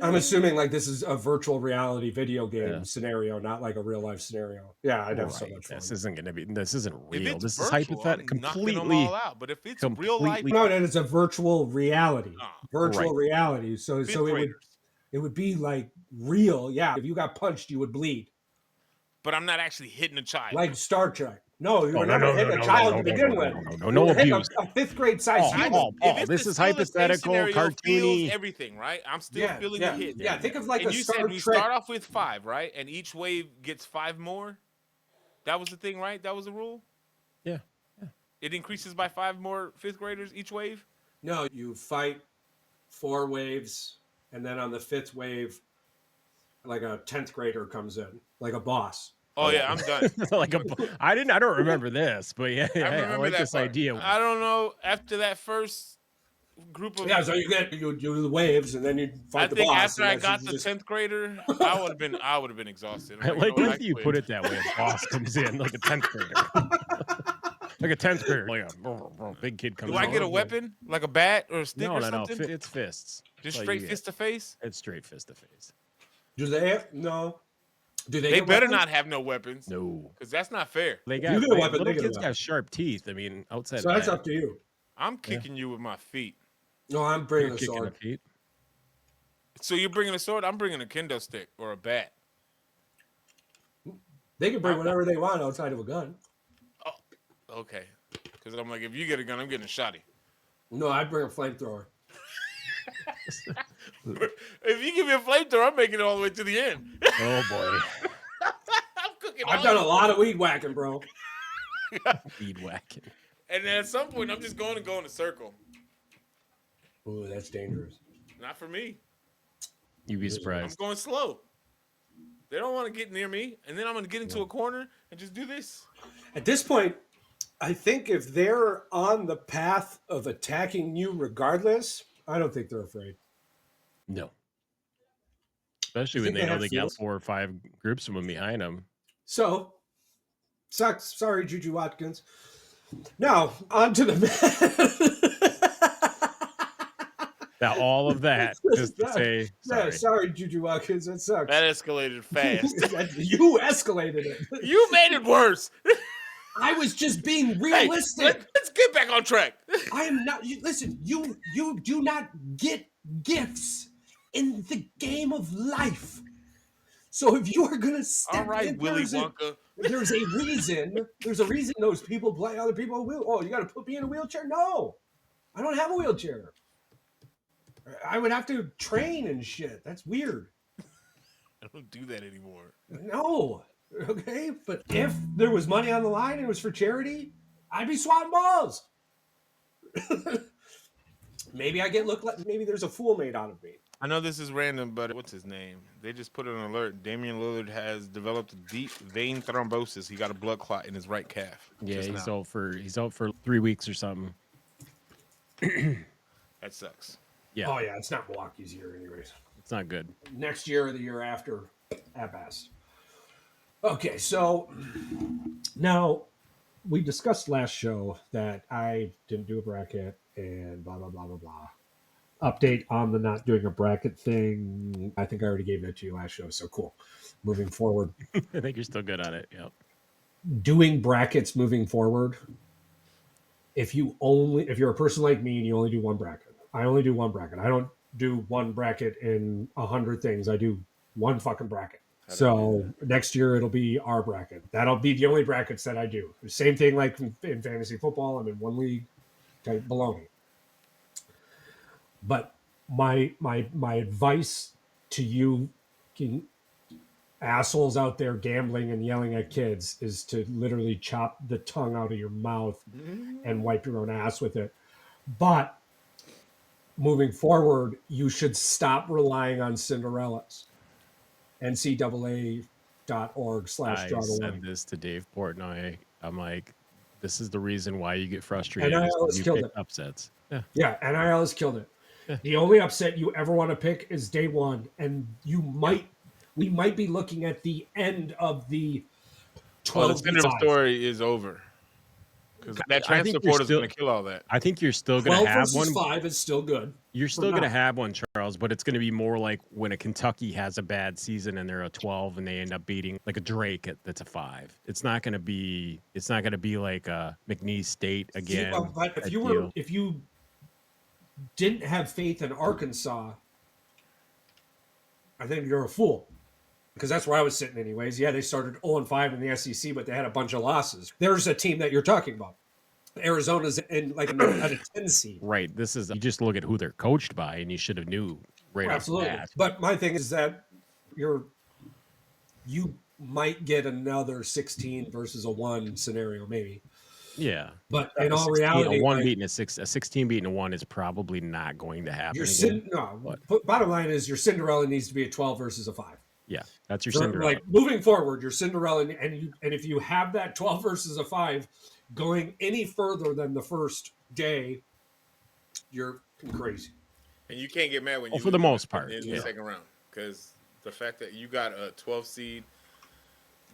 I'm assuming like this is a virtual reality video game Yeah. scenario, not like a real life scenario. Yeah, I'd have so Right. much fun. This isn't going to be. This isn't If real. it's This is virtual, hypothetical. I'm knocking them Completely. all out. But if it's real life, Completely. No, that is a virtual reality. Ah, Virtual right. reality. So fifth so graders. it would be like real. Yeah, if you got punched, you would bleed. But I'm not actually hitting a child. Like Star Trek. No, you Oh, were no, never no, hitting no, a no, child no, to no, begin no, with. no, no, no, You no were hitting abuse. a fifth grade size Paul, human. Paul, If it's this the is still the same hypothetical, scenario, feels cartoony. everything, right? I'm still Yeah, feeling yeah, the hit. yeah. Think of like And a you Star said we Trek. start off with 5, right? And each wave gets 5 more. That was the thing, right? That was the rule. Yeah. It increases by 5 more fifth graders each wave. No, you fight 4 waves, and then on the 5th wave, like a 10th grader comes in, like a boss. Oh yeah, I'm done. Like I don't remember this, but yeah, I I remember like that this part. idea. I don't know. After that first group of, Yeah, so you do the waves, and then you fight I the think boss. after and I that's got you the just- 10th grader, I would have been exhausted. I I'm like you know it what, if you quit. put it that way. A boss comes in like a 10th grader. Like a 10th grader. Like a big kid comes Do I in. get a weapon like a bat or a stick No, or no, no. something? It's fists. Just That's all straight you fist get. to face. It's straight fist to face. Do they have no? Do they? They get better weapons? not have no weapons. No. Because that's not fair. They you got get a weapon, little they get a kids weapon. got sharp teeth. I mean, outside So of that's that, up to you. I'm kicking you with my feet. No, I'm bringing you're a kicking sword. the feet. So you're bringing a sword? I'm bringing a kendo stick or a bat. They can bring whatever they want outside of a gun. Okay. Because I'm like, if you get a gun, I'm getting a shotty. No, I'd bring a flamethrower. If you give me a flamethrower, I'm making it all the way to the end. Oh boy. I'm cooking. I've done a lot of weed whacking, bro. Weed whacking. And then at some point, I'm just going to go in a circle. Ooh, that's dangerous. Not for me. You'd be I'm surprised. going slow. They don't want to get near me, and then I'm going to get into a corner and just do this. At this point, I think if they're on the path of attacking you regardless, I don't think they're afraid. No. Especially You when think they they know have they got feels? 4 or 5 groups of them behind them. So, sucks. Sorry, Juju Watkins. Now, on to the Now, all of that just to say Yeah, sorry. sorry, Juju Watkins. That sucks. That escalated fast. You escalated it. You made it worse. I was just being Hey, realistic. let's get back on track. I am not. Listen, you do not get gifts in the game of life. So if you are gonna step All right, in, Willy Wonka. there's a reason. There's a reason those people play other people will. Oh, you got to put me in a wheelchair? No, I don't have a wheelchair. I would have to train and shit. That's weird. I don't do that anymore. No. Okay, but if there was money on the line and it was for charity, I'd be swatting balls. Maybe I get looked like. Maybe there's a fool made out of me. I know this is random, but what's his name? They just put an alert. Damian Lillard has developed a deep vein thrombosis. He got a blood clot in his right calf. Yeah, just he's now. out for 3 weeks or something. That sucks. Yeah, Oh yeah, it's not Milwaukee's year, anyways. it's not good. Next year or the year after, at best. Okay, so now we discussed last show that I didn't do a bracket and blah blah blah blah blah. Update on the not doing a bracket thing. I think I already gave that to you last show, so cool. Moving forward, I think you're still good on it. Yep. doing brackets moving forward. If you're a person like me and you only do one bracket, I only do one bracket. I don't do one bracket in 100 things. I do one fucking bracket. So next year it'll be our bracket. That'll be the only brackets that I do. Same thing like in fantasy football. I'm in one league type baloney. But my advice to you assholes out there gambling and yelling at kids is to literally chop the tongue out of your mouth and wipe your own ass with it. But moving forward, you should stop relying on Cinderellas. NCAA I draw the said line. this to Dave Portnoy. I'm like, this is the reason why you get frustrated is NIL 'cause has you killed pick it. upsets. Yeah. Yeah, NIL has killed it. Yeah. The only upset you ever want to pick is day one, and we might be looking at the end of the Oh, the 12 v Cinderella 5. story is over because that I think transfer you're portal is still going to kill all that. I think you're still gonna 12 have versus one. 5 is still good. You're for still gonna now. have one, Charles, but it's gonna be more like when a Kentucky has a bad season and they're a 12 and they end up beating like a Drake that's a 5. It's not gonna be like a McNeese State See, again. well, but type deal. if you didn't have faith in Arkansas, I think you're a fool. Because that's where I was sitting anyways. Yeah, they started 0-5 in the SEC, but they had a bunch of losses. There's a team that you're talking about. Arizona's in like at a 10 seed. Right. This is you just look at who they're coached by, and you should have knew right off the Absolutely. bat. But my thing is that you might get another 16 versus a 1 scenario, maybe. Yeah. But in all 16 reality, a 1 like, beating a 16 beating a 1 is probably not going to happen your again. bottom line is your Cinderella needs to be a 12 versus a 5. Yeah, that's your Cinderella. Like moving forward, your Cinderella, and if you have that 12 versus a 5 going any further than the first day, you're crazy. And you can't get mad when you for the lose most part, in yeah. the second round because the fact that you got a 12 seed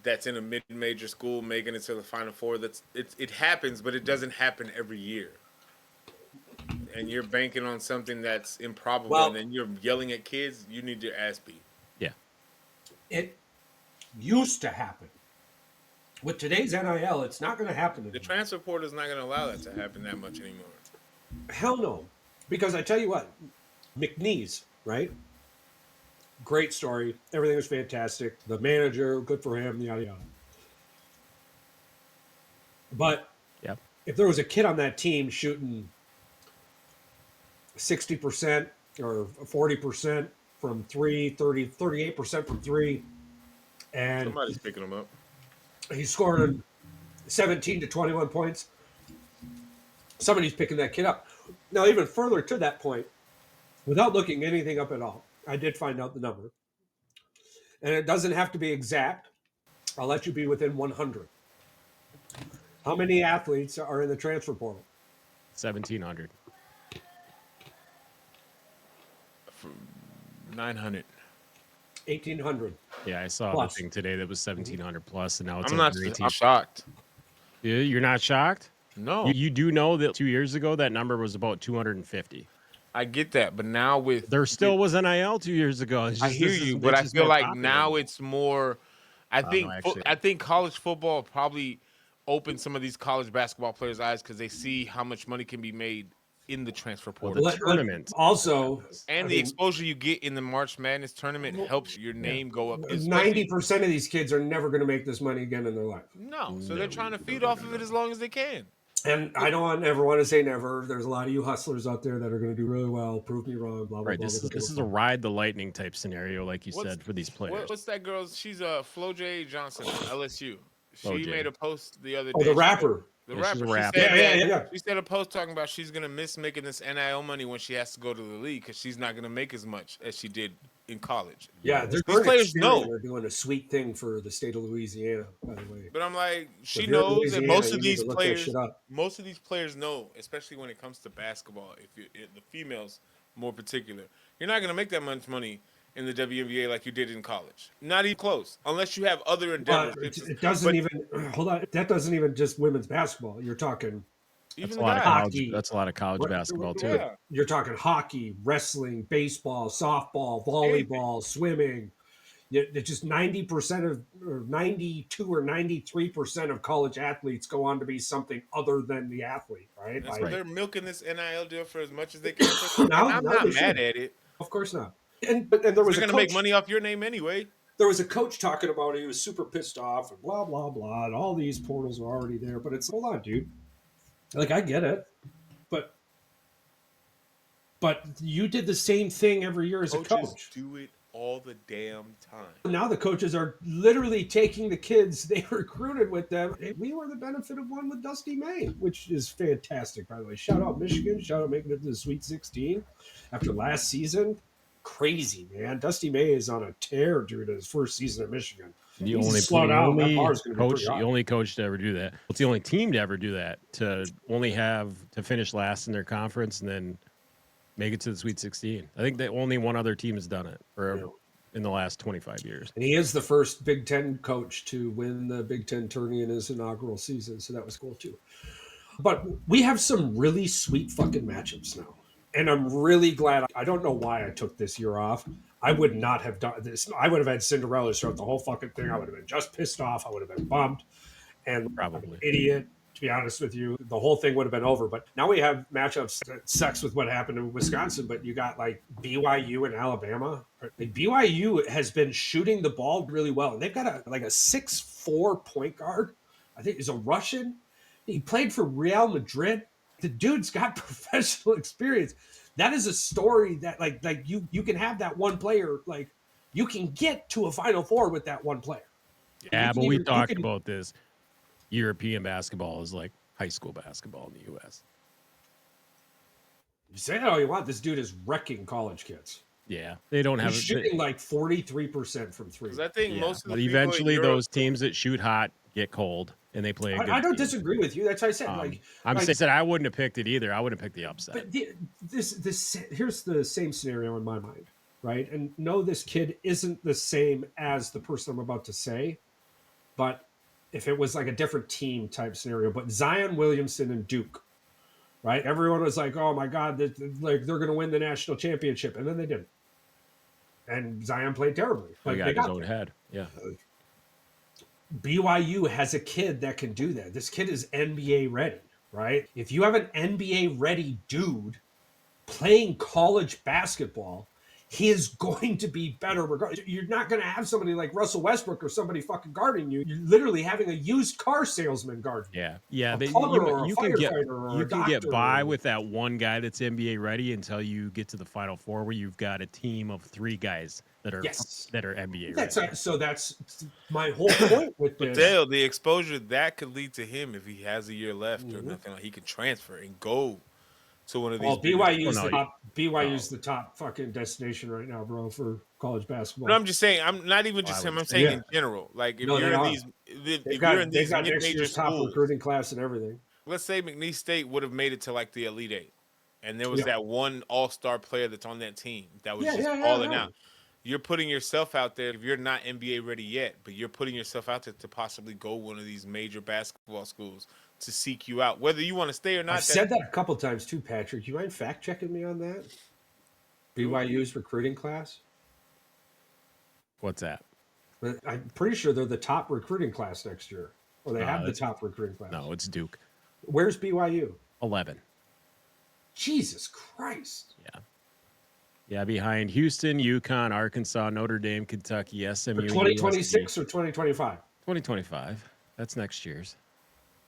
that's in a mid-major school making it to the Final Four, it happens, but it doesn't happen every year. And you're banking on something that's improbable, Well, and then you're yelling at kids. You need your ass beat. Yeah. It used to happen. With today's NIL, it's not going to happen The anymore. transfer portal is not going to allow that to happen that much anymore. Hell no. Because I tell you what, McNeese, right? Great story. Everything was fantastic. The manager, good for him, yada, yada. But Yep. if there was a kid on that team shooting 60% or 40% from 3, 38% from 3, and Somebody's picking them up. he's scoring 17 to 21 points, somebody's picking that kid up. Now, even further to that point, without looking anything up at all, I did find out the number. And it doesn't have to be exact. I'll let you be within 100. How many athletes are in the transfer portal? 1,700. 900. 1,800. Yeah, I saw Plus. the thing today that was 1,700 plus, and now it's I'm not. over 18. I'm shocked. Yeah, you're not shocked? No, You do know that 2 years ago that number was about 250. I get that, but now with There still was NIL 2 years ago. It's I just, hear this is- you, it's but I just feel more like popular now it's more. I no, think actually- I think college football probably opened some of these college basketball players' eyes because they see how much money can be made in the transfer portal. the tournament. Also, And I the mean, exposure you get in the March Madness tournament helps your name go up. especially- 90% of these kids are never going to make this money again in their life. No, so they're trying to feed off of it as long as they can. And I don't ever want to say never. There's a lot of you hustlers out there that are going to do really well. Prove me wrong. Blah blah Right, blah. this blah, is blah, a ride the lightning type scenario, like you What's- said, for these players. What's that girl's? She's Flo J. Johnson, LSU. Flo She J. made a post the other day. Oh, the She rapper. The Yeah, she's rapper. a She rapper. said Yeah, that- yeah. She said a post talking about she's gonna miss making this NIL money when she has to go to the league because she's not gonna make as much as she did in college. Yeah, These they're players know. They're doing a sweet thing for the state of Louisiana, by the way. But I'm like, she If you're in knows that Louisiana, most you of need these to look that players, shit up. most of these players know, especially when it comes to basketball. The females more particular, you're not gonna make that much money in the WNBA like you did in college. Not even close, unless you have other endeavors. It doesn't even hold on. That doesn't even just women's basketball. You're talking. Even That's the a lot of guys. college. Hockey. That's a lot of college basketball too. Yeah. You're talking hockey, wrestling, baseball, softball, volleyball, swimming. It's just 90% of, or 92 or 93% of college athletes go on to be something other than the athlete, right? That's Like, why they're milking this NIL deal for as much as they can. And No, I'm no, not they mad should. at it. Of course not. And there was They're a gonna coach, make money off your name anyway. there was a coach talking about it. He was super pissed off and blah blah blah. And all these portals are already there, but it's hold on, dude. Like I get it, but you did the same thing every year as a Coaches coach. do it all the damn time. Now the coaches are literally taking the kids they recruited with them. We were the benefit of one with Dusty May, which is fantastic, by the way. Shout out Michigan. Shout out making it to the Sweet 16 after last season. Crazy, man. Dusty May is on a tear during his first season at Michigan. The Easy only, slow the down. That only bar's gonna be coach, pretty the high. only coach to ever do that. It's the only team to ever do that. To only have to finish last in their conference and then make it to the Sweet 16. I think that only one other team has done it Yeah. in the last 25 years. And he is the first Big Ten coach to win the Big Ten tourney in his inaugural season, so that was cool too. But we have some really sweet fucking matchups now. And I'm really glad. I don't know why I took this year off. I would not have done this. I would have had Cinderella throughout the whole fucking thing. I would have been just pissed off. I would have been bummed. And I'm an Probably. idiot, to be honest with you. The whole thing would have been over. But now we have matchups that sucks with what happened in Wisconsin. But you got like BYU and Alabama. Like BYU has been shooting the ball really well. And they've got a 6'4" point guard. I think he's a Russian. He played for Real Madrid. The dude's got professional experience. That is a story that like you can have that one player, like you can get to a Final Four with that one player. Yeah, but we talked about this. European basketball is like high school basketball in the U.S. You say that all you want. This dude is wrecking college kids. Yeah, they don't have He's shooting like 43% from three. Because I think Yeah, most of the but people eventually in Europe, those teams that shoot hot get cold and they play a good I don't team. disagree with you. That's what I said. I'm saying I wouldn't have picked it either. I would have picked the upset. But this here's the same scenario in my mind, right? And no, this kid isn't the same as the person I'm about to say, but if it was like a different team type scenario, but Zion Williamson and Duke, right? Everyone was like, "Oh my God, they're going to win the national championship," and then they didn't. And Zion played terribly. He got his own head. Yeah. BYU has a kid that can do that. This kid is NBA ready, right? If you have an NBA ready dude playing college basketball, he is going to be better regardless. You're not going to have somebody like Russell Westbrook or somebody fucking guarding you. You're literally having a used car salesman guarding you. Yeah. You can get by with that one guy that's NBA ready until you get to the Final Four, where you've got a team of 3 guys that are NBA ready. So that's my whole point with but this. Dale, the exposure that could lead to him if he has a year left or nothing, like he could transfer and go to one of these. BYU's the top fucking destination right now, bro, for college basketball. No, I'm just saying. I'm not even just him. I'm saying in general. Like if you're in these, they've got mid-major next year's top schools, recruiting class and everything. let's say McNeese State would have made it to like the Elite Eight, and there was that one all-star player that's on that team that was balling out. You're putting yourself out there if you're not NBA ready yet, but you're putting yourself out there to possibly go one of these major basketball schools to seek you out, whether you want to stay or not. I've said that a couple times too, Patrick. You mind fact checking me on that? BYU's recruiting class. What's that? I'm pretty sure they're the top recruiting class next year, or they have the top recruiting class. No, it's Duke. Where's BYU? 11. Jesus Christ. Yeah, behind Houston, UConn, Arkansas, Notre Dame, Kentucky, SMU. For 2026 or 2025? 2025. That's next year's.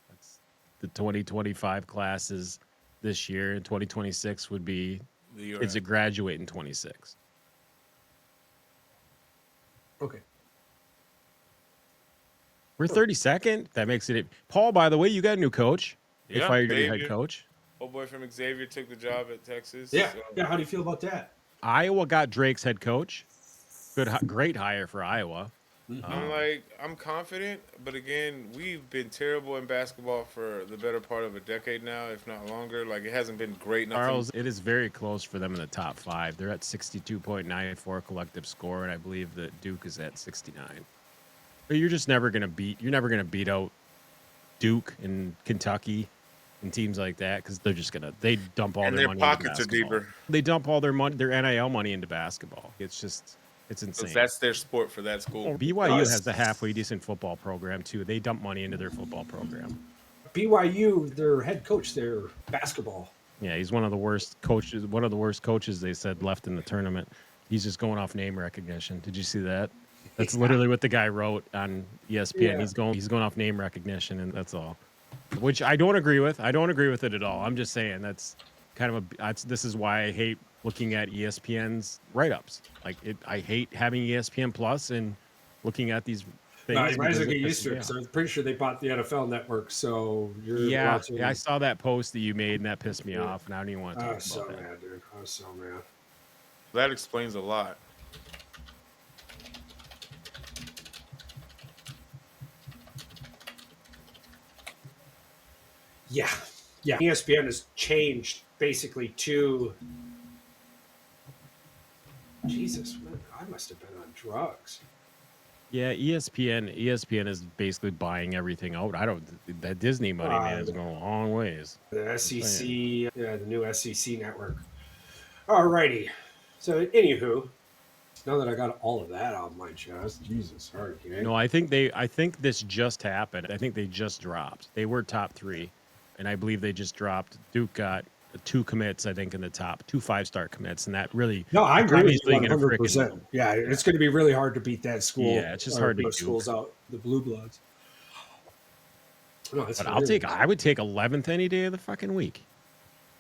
That's the 2025 classes this year, and 2026 would be kids that graduate in 26. Okay. We're 32nd. That makes it. Paul, by the way, you got a new coach. They fired your head coach. Old boy from Xavier took the job at Texas. Yeah. Yeah. How do you feel about that? Iowa got Drake's head coach. Great hire for Iowa. I'm confident, but again, we've been terrible in basketball for the better part of a decade now, if not longer. Like it hasn't been great. Charles, it is very close for them in the top 5. They're at 62.94 collective score, and I believe that Duke is at 69. But you're just never gonna beat out Duke and Kentucky and teams like that, because they dump all their money into basketball. And their pockets are deeper. They dump all their NIL money into basketball. It's insane. That's their sport for that school. BYU has a halfway decent football program too. They dump money into their football program. BYU, their head coach, their basketball. Yeah, he's one of the worst coaches. One of the worst coaches they said left in the tournament. He's just going off name recognition. Did you see that? That's literally what the guy wrote on ESPN. Yeah. He's going off name recognition, and that's all. Which I don't agree with. I don't agree with it at all. I'm just saying that's kind of this is why I hate looking at ESPN's write-ups. I hate having ESPN Plus and looking at these things. No, you might as well get used to it. So I'm pretty sure they bought the NFL Network. So you're watching. Yeah, I saw that post that you made, and that pissed me off. And I don't even want to talk about that. Mad, dude. I was so mad. That explains a lot. Yeah. Yeah. ESPN has changed basically to Jesus, man, I must have been on drugs. Yeah, ESPN is basically buying everything out. I don't that Disney money, man, is going a long ways. The I'm saying. SEC, yeah, the new SEC network. Alrighty. So, anywho, now that I got all of that off my chest, Jesus, all right, gang. No, I think this just happened. I think they just dropped. They were top 3, and I believe they just dropped. Duke got 2 commits, I think, in the top, 2 5-star commits, and that really No, I it's agree with you obviously going to freaking 100%. Yeah, it's going to be really hard to beat that school yeah, it's just or hard to those Duke. schools out, the Blue Bloods. No, it's But hilarious. I would take 11th any day of the fucking week.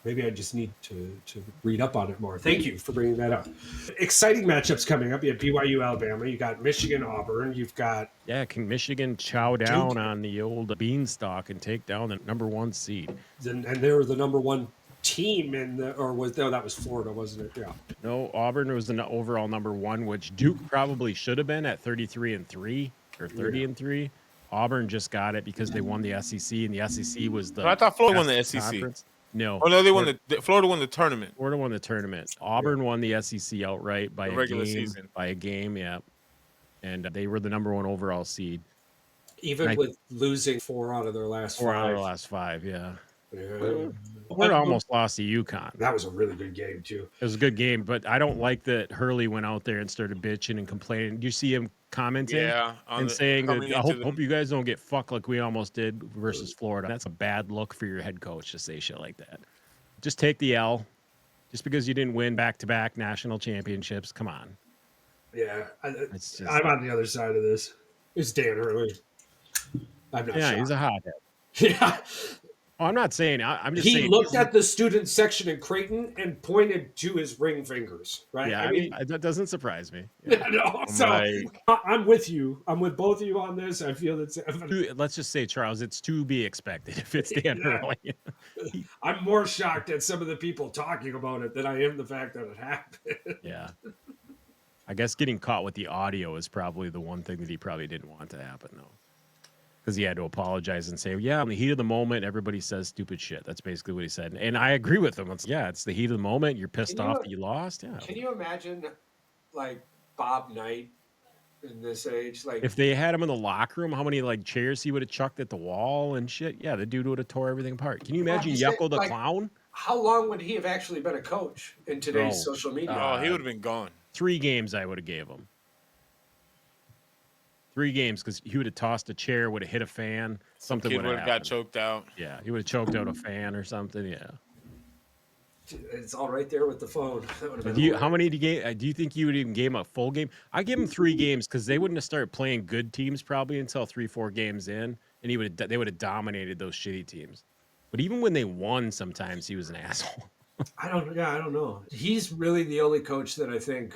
Maybe I just need to read up on it more. Thank you for bringing that up. Exciting matchups coming up. You have BYU, Alabama. You got Michigan, Auburn. You've got Yeah, can Michigan chow Duke, down on the old beanstalk and take down the number 1 seed? and they were the number one team in the, or was no, that was Florida, wasn't it? Yeah. No, Auburn was the overall number 1, which Duke probably should have been at 33-3 or 30-3. Auburn just got it because they won the SEC, and the SEC was the I thought Florida won best the SEC. conference. No, Oh no, they won Florida won the tournament. Florida won the tournament. Auburn won the SEC outright by The a regular game. season. By a game, yeah. And they were the number 1 overall seed. Even with losing 4 out of their last 4 5. out of the last 5, yeah. Yeah. Florida almost lost to UConn. That was a really good game too. It was a good game, but I don't like that Hurley went out there and started bitching and complaining. Do you see him commenting? Yeah, And saying that coming I into hope you guys don't get fucked like we almost did versus Florida. That's a bad look for your head coach to say shit like that. Just take the L. Just because you didn't win back-to-back national championships, come on. Yeah, It's just I'm on the other side of this. It's Dan Hurley. I'm not yeah, shocked. he's a hothead. Yeah, Oh, I'm not saying. I'm just he saying. looked at the student section in Creighton and pointed to his ring fingers. Right? Yeah, I mean, that doesn't surprise me. Yeah. no. I'm So like, I'm with you. I'm with both of you on this. I feel that Let's just say, Charles, it's to be expected if it's Dan Yeah. Hurley. I'm more shocked at some of the people talking about it than I am the fact that it happened. Yeah. I guess getting caught with the audio is probably the one thing that he probably didn't want to happen, though. Because he had to apologize and say, yeah, in the heat of the moment, everybody says stupid shit. That's basically what he said. And I agree with him. It's the heat of the moment. You're pissed off that you lost. Yeah. Can you imagine, like, Bob Knight in this age? Like, If they had him in the locker room, how many like chairs he would have chucked at the wall and shit? Yeah, the dude would have tore everything apart. Can you imagine Yucko the clown? how long would he have actually been a coach in today's Oh, social media? oh, he would have been gone. 3 games I would have gave him. 3 games because he would have tossed a chair, would have hit a fan, something Kid would would have have got happened. choked out. Yeah, he would have choked out a fan or something. Yeah. It's all right there with the phone. That would have been Do you, hilarious. how many do you think you would even game a full game? I give him 3 games because they wouldn't have started playing good teams probably until 3-4 games in, and they would have dominated those shitty teams. But even when they won, sometimes he was an asshole. I don't know. He's really the only coach that I think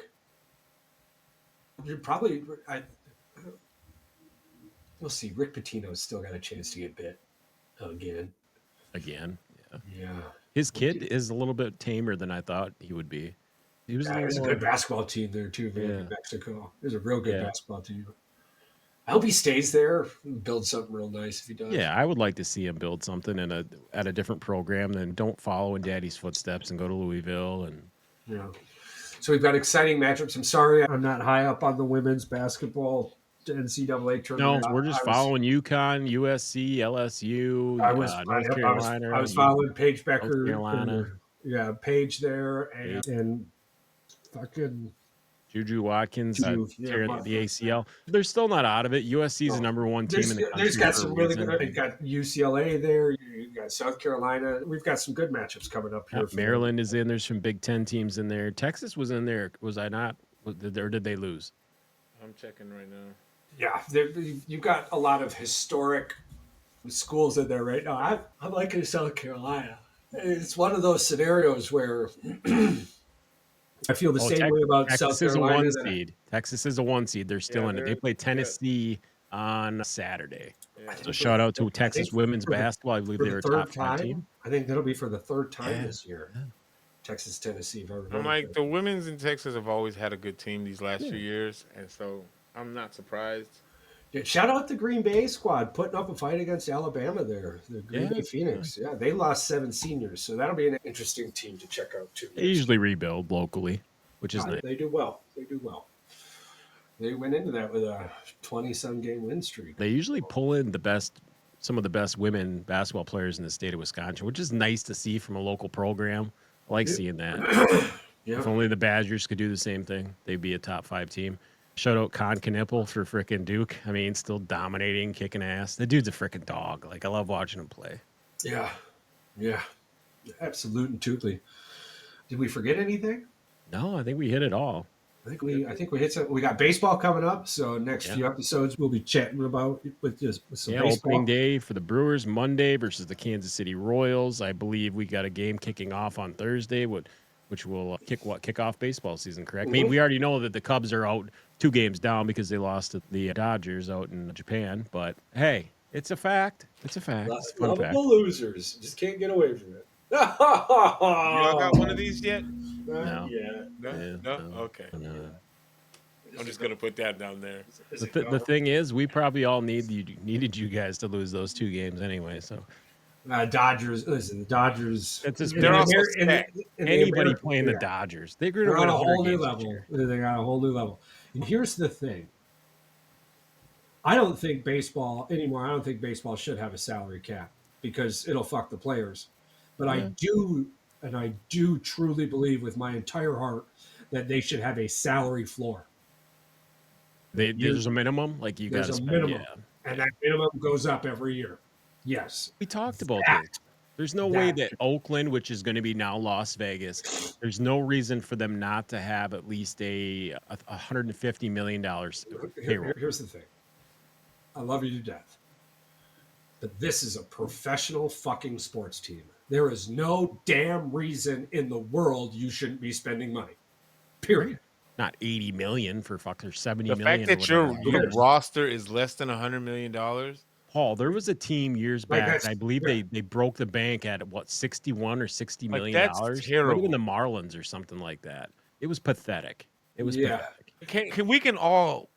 we'll see. Rick Pitino's still got a chance to get bit again. Again, yeah. Yeah. His kid is a little bit tamer than I thought he would be. He was There's a more, good basketball team there too, man, Yeah. in Mexico. There's a real good Yeah. basketball team. I hope he stays there and builds something real nice if he does. yeah. I would like to see him build something at a different program than don't follow in Daddy's footsteps and go to Louisville and. Yeah. So we've got exciting matchups. I'm sorry I'm not high up on the women's basketball NCAA No, tournament. we're just following UConn, USC, LSU, North Carolina. I was following Paige North Becker. Carolina. Yeah, Paige there and fucking Juju Watkins, tearing yeah. the ACL. They're still not out of it. USC is the number 1 team in the country. There's got for a some really reason. good. You've got UCLA there. You've got South Carolina. We've got some good matchups coming up here. Maryland is in. There's some Big Ten teams in there. Texas was in there. Was I not? Or did they lose? I'm checking right now. Yeah, you've got a lot of historic schools in there right now. I'm liking South Carolina. It's one of those scenarios where I feel the same way about Texas South is a Carolina. 1 seed. Texas is a 1 seed. They're still in it. They play Tennessee on Saturday. Yeah. So shout out to Texas women's basketball. I believe they were a top 5 team. I think that'll be for the 3rd time this year. Texas, Tennessee. If I remember. I'm like, the women's in Texas have always had a good team these last few years, and so I'm not surprised. Yeah, shout out the Green Bay squad putting up a fight against Alabama there. The Green Bay Phoenix. Yeah, they lost 7 seniors, so that'll be an interesting team to check out too. They usually rebuild locally, which is nice. They do well. They do well. They went into that with a 20-some game win streak. They usually pull in some of the best women basketball players in the state of Wisconsin, which is nice to see from a local program. I like seeing that. Yeah. If only the Badgers could do the same thing, they'd be a top 5 team. Shout out Con Knipple for frickin' Duke. I mean, still dominating, kicking ass. The dude's a frickin' dog. Like, I love watching him play. Yeah. Absolute and totally. Did we forget anything? No, I think we hit it all. I think we hit some. We got baseball coming up, so next few episodes we'll be chatting about with some baseball. Opening day for the Brewers Monday versus the Kansas City Royals. I believe we got a game kicking off on Thursday, which will kick off baseball season. Correct? Mm-hmm. I mean, we already know that the Cubs are out 2 games down because they lost to the Dodgers out in Japan. But hey, it's a fact. It's a fact. It's a fun fact. Lovable losers just can't get away from it. Y'all got one of these yet? No. No? Okay. No. I'm just gonna put that down there. The thing is, we probably all needed you guys to lose those 2 games anyway. So Dodgers. Listen, the Dodgers. They're also anybody playing the Dodgers, they're going to win on a whole new games level. They got a whole new level. And here's the thing. I don't think baseball anymore. I don't think baseball should have a salary cap because it'll fuck the players. But I do truly believe with my entire heart that they should have a salary floor. There's a minimum, like you got to spend. Minimum, and that minimum goes up every year. Yes, we talked about this. There's no way that Oakland, which is going to be now Las Vegas, there's no reason for them not to have at least a $150 million payroll. Here's the thing. I love you to death. But this is a professional fucking sports team. There is no damn reason in the world you shouldn't be spending money. Period. Not 80 million for fucking 70 the million. The fact that your roster is less than $100 million. Paul, there was a team years back, and I believe they broke the bank at what, 61 or 60 million dollars. Terrible. Even the Marlins or something like that. It was pathetic. It was pathetic. We can all.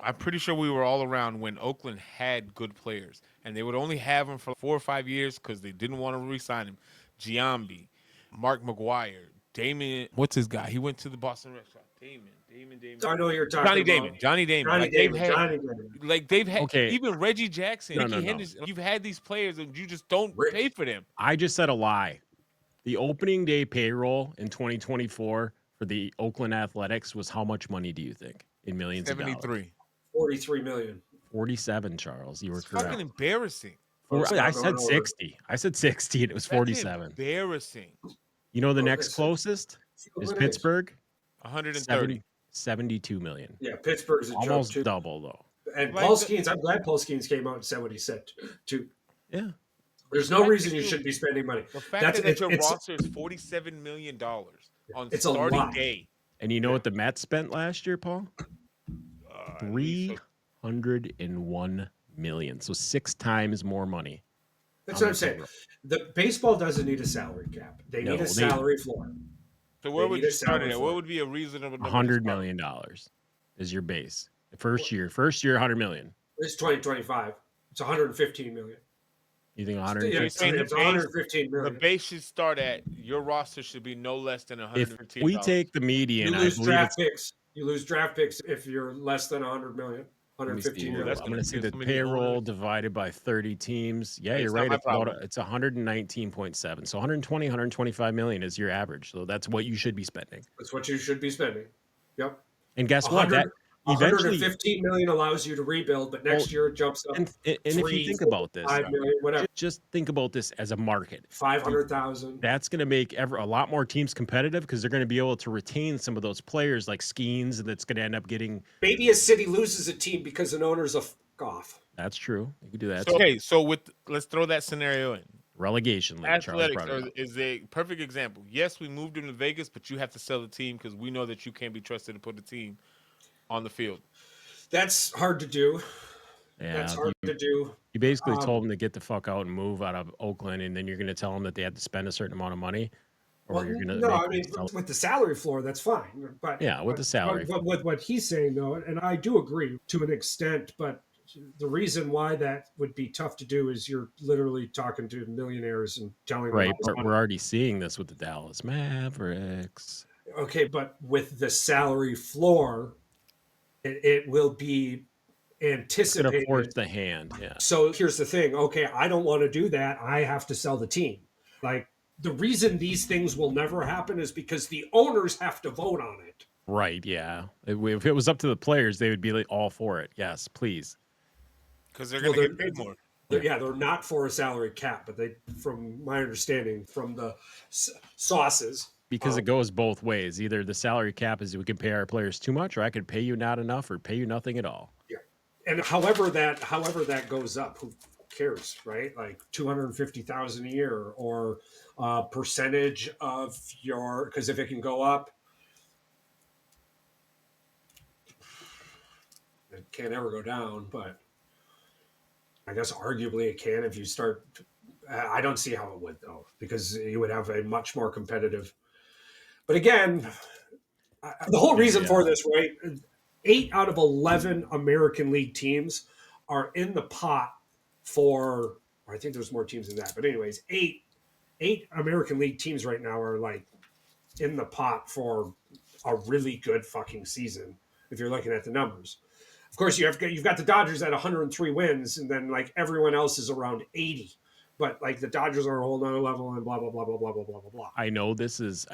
I'm pretty sure we were all around when Oakland had good players, and they would only have them for 4 or 5 years because they didn't want to re-sign him. Giambi, Mark McGuire, Damon. What's his guy? He went to the Boston Red Sox. Damon. I know you're talking about. Johnny Damon. They've had even Reggie Jackson, Nicky Henderson. You've had these players and you just don't pay for them. I just said a lie. The opening day payroll in 2024 for the Oakland Athletics was how much money do you think in millions of dollars? 43 million. 47, Charles. You were correct. Fucking embarrassing. I said 60. I said 60 and it was 47. Embarrassing. You know the next closest is Pittsburgh. 130. 72 million. Yeah, Pittsburgh's almost double though. And Paul Skeens, I'm glad Paul Skeens came out and said what he said too. Yeah. There's no reason you shouldn't be spending money. The fact that your roster is $47 million on starting day. And you know what the Mets spent last year, Paul? $301 million. So 6 times more money. That's what I'm saying. The baseball doesn't need a salary cap. They need a salary floor. So where would you start at? What would be a reasonable number? $100 million is your base. First year, $100 million. It's 2025. It's 115 million. You think 115? It's 115 million. The base should start at your roster should be no less than 115. If we take the median, you lose draft picks. You lose draft picks if you're less than 100 million. 115 million. I'm going to see the payroll divided by 30 teams. Yeah, you're right. It's 119.7. So 120, 125 million is your average. So that's what you should be spending. That's what you should be spending. Yep. And guess what? That eventually 115 million allows you to rebuild, but next year it jumps up. And if you think about this, 5 million, whatever. Just think about this as a market. 500,000. That's going to make a lot more teams competitive because they're going to be able to retain some of those players like Skeens that's going to end up getting. Maybe a city loses a team because an owner's a off. That's true. You could do that. So let's throw that scenario in. Relegation league. Athletics is a perfect example. Yes, we moved him to Vegas, but you have to sell the team because we know that you can't be trusted to put the team on the field. That's hard to do. Yeah, that's hard to do. You basically told them to get the fuck out and move out of Oakland, and then you're going to tell them that they have to spend a certain amount of money, or you're going to. No, I mean with the salary floor, that's fine. But with the salary. But with what he's saying though, and I do agree to an extent, but the reason why that would be tough to do is you're literally talking to millionaires and telling them Right, how much but money. we're already seeing this with the Dallas Mavericks. Okay, but with the salary floor, it will be It's gonna force anticipated. the hand. Yeah. So here's the thing. Okay, I don't want to do that. I have to sell the team. Like the reason these things will never happen is because the owners have to vote on it. Right. Yeah. If it was up to the players, they would be like all for it. Yes, please. Because they're Well, gonna get paid more. they're not for a salary cap, but they, from my understanding, from the sauces, Because it goes both ways. Either the salary cap is we can pay our players too much, or I could pay you not enough, or pay you nothing at all. yeah. And however that goes up, who cares, right? Like 250,000 a year, or a percentage of your, because if it can go up, it can't ever go down. But I guess arguably it can if you start. I don't see how it would though, because you would have a much more competitive. But again, the whole reason for this, right? 8 out of 11 American League teams are in the pot for. I think there's more teams than that, but anyways, eight American League teams right now are like in the pot for a really good fucking season. If you're looking at the numbers, of course you've got the Dodgers at 103 wins, and then like everyone else is around 80. But like the Dodgers are a whole nother level, and blah blah blah blah blah blah blah blah blah. I know this is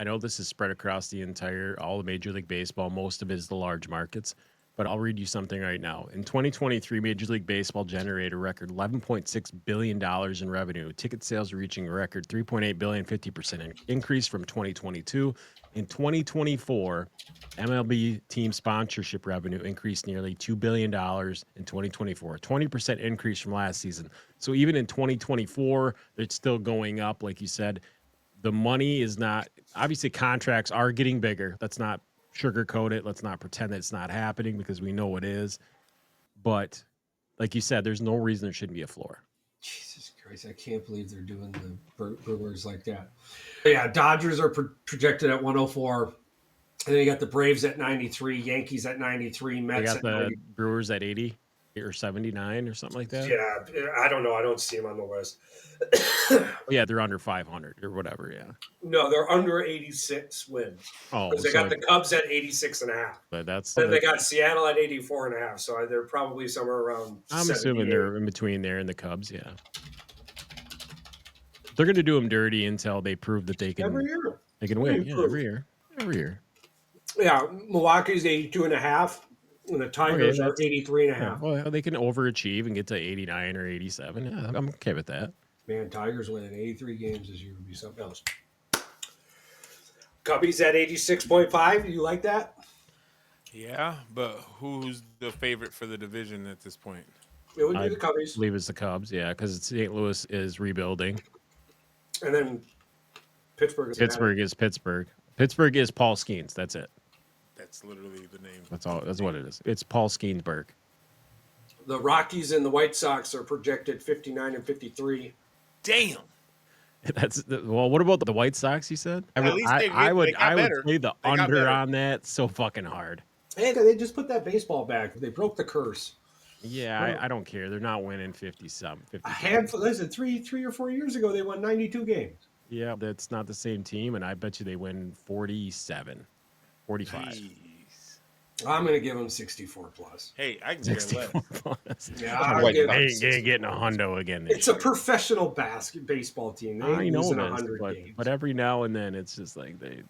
spread across the all of Major League Baseball. Most of it is the large markets. But I'll read you something right now. In 2023, Major League Baseball generated a record $11.6 billion in revenue. Ticket sales are reaching a record $3.8 billion, 50% increase from 2022. In 2024, MLB team sponsorship revenue increased nearly $2 billion in 2024, a 20% increase from last season. So even in 2024, it's still going up, like you said. The money is not, obviously contracts are getting bigger. Let's not sugarcoat it. Let's not pretend that it's not happening, because we know it is. But like you said, there's no reason there shouldn't be a floor. Jesus Christ, I can't believe they're doing the Brewers like that. But yeah, Dodgers are projected at 104. And then you got the Braves at 93, Yankees at 93, They Mets got at the 90. Brewers at 80 or 79 or something like that. Yeah, I don't know. I don't see them on the list. Oh, yeah, they're under 500 or whatever. Yeah. No, they're under 86 wins. Oh, Because they so got the Cubs at 86 and a half. but that's. Then they got Seattle at 84 and a half. So they're probably somewhere around I'm 78. assuming they're in between there and the Cubs. Yeah. They're going to do them dirty until they prove that they can. Every year. They can win. Yeah, every year. Every year. Yeah, Milwaukee's 82 and a half. And the Tigers are 83 and a half. Well, they can overachieve and get to 89 or 87. Yeah, I'm okay with that. Man, Tigers winning 83 games this year would be something else. Cubbies at 86.5. You like that? Yeah, but who's the favorite for the division at this point? It would be I the Cubbies. believe it's the Cubs, yeah, because St. Louis is rebuilding. And then Pittsburgh is Pittsburgh is Pittsburgh. Pittsburgh is Paul Skeens. That's it. That's literally the name. That's all. That's what it is. It's Paul Skeensburg. The Rockies and the White Sox are projected 59 and 53. Damn. Well. What about the White Sox? You said At least I would play the They got under better. on that so fucking hard. Hey, they just put that baseball back. They broke the curse. Yeah, I don't care. They're not winning 50-something. 50. A handful. Listen, three or 4 years ago, they won 92 games. Yeah, that's not the same team, and I bet you they win 47, 45. Jeez. I'm going to give them 64 plus. Hey, I can care less. 64 plus. Yeah, I'm I'll give they them ain't 64. getting a hundo again. This It's a year. professional baseball team. They I ain't know losing this, 100 but, games. but every now and then it's just like they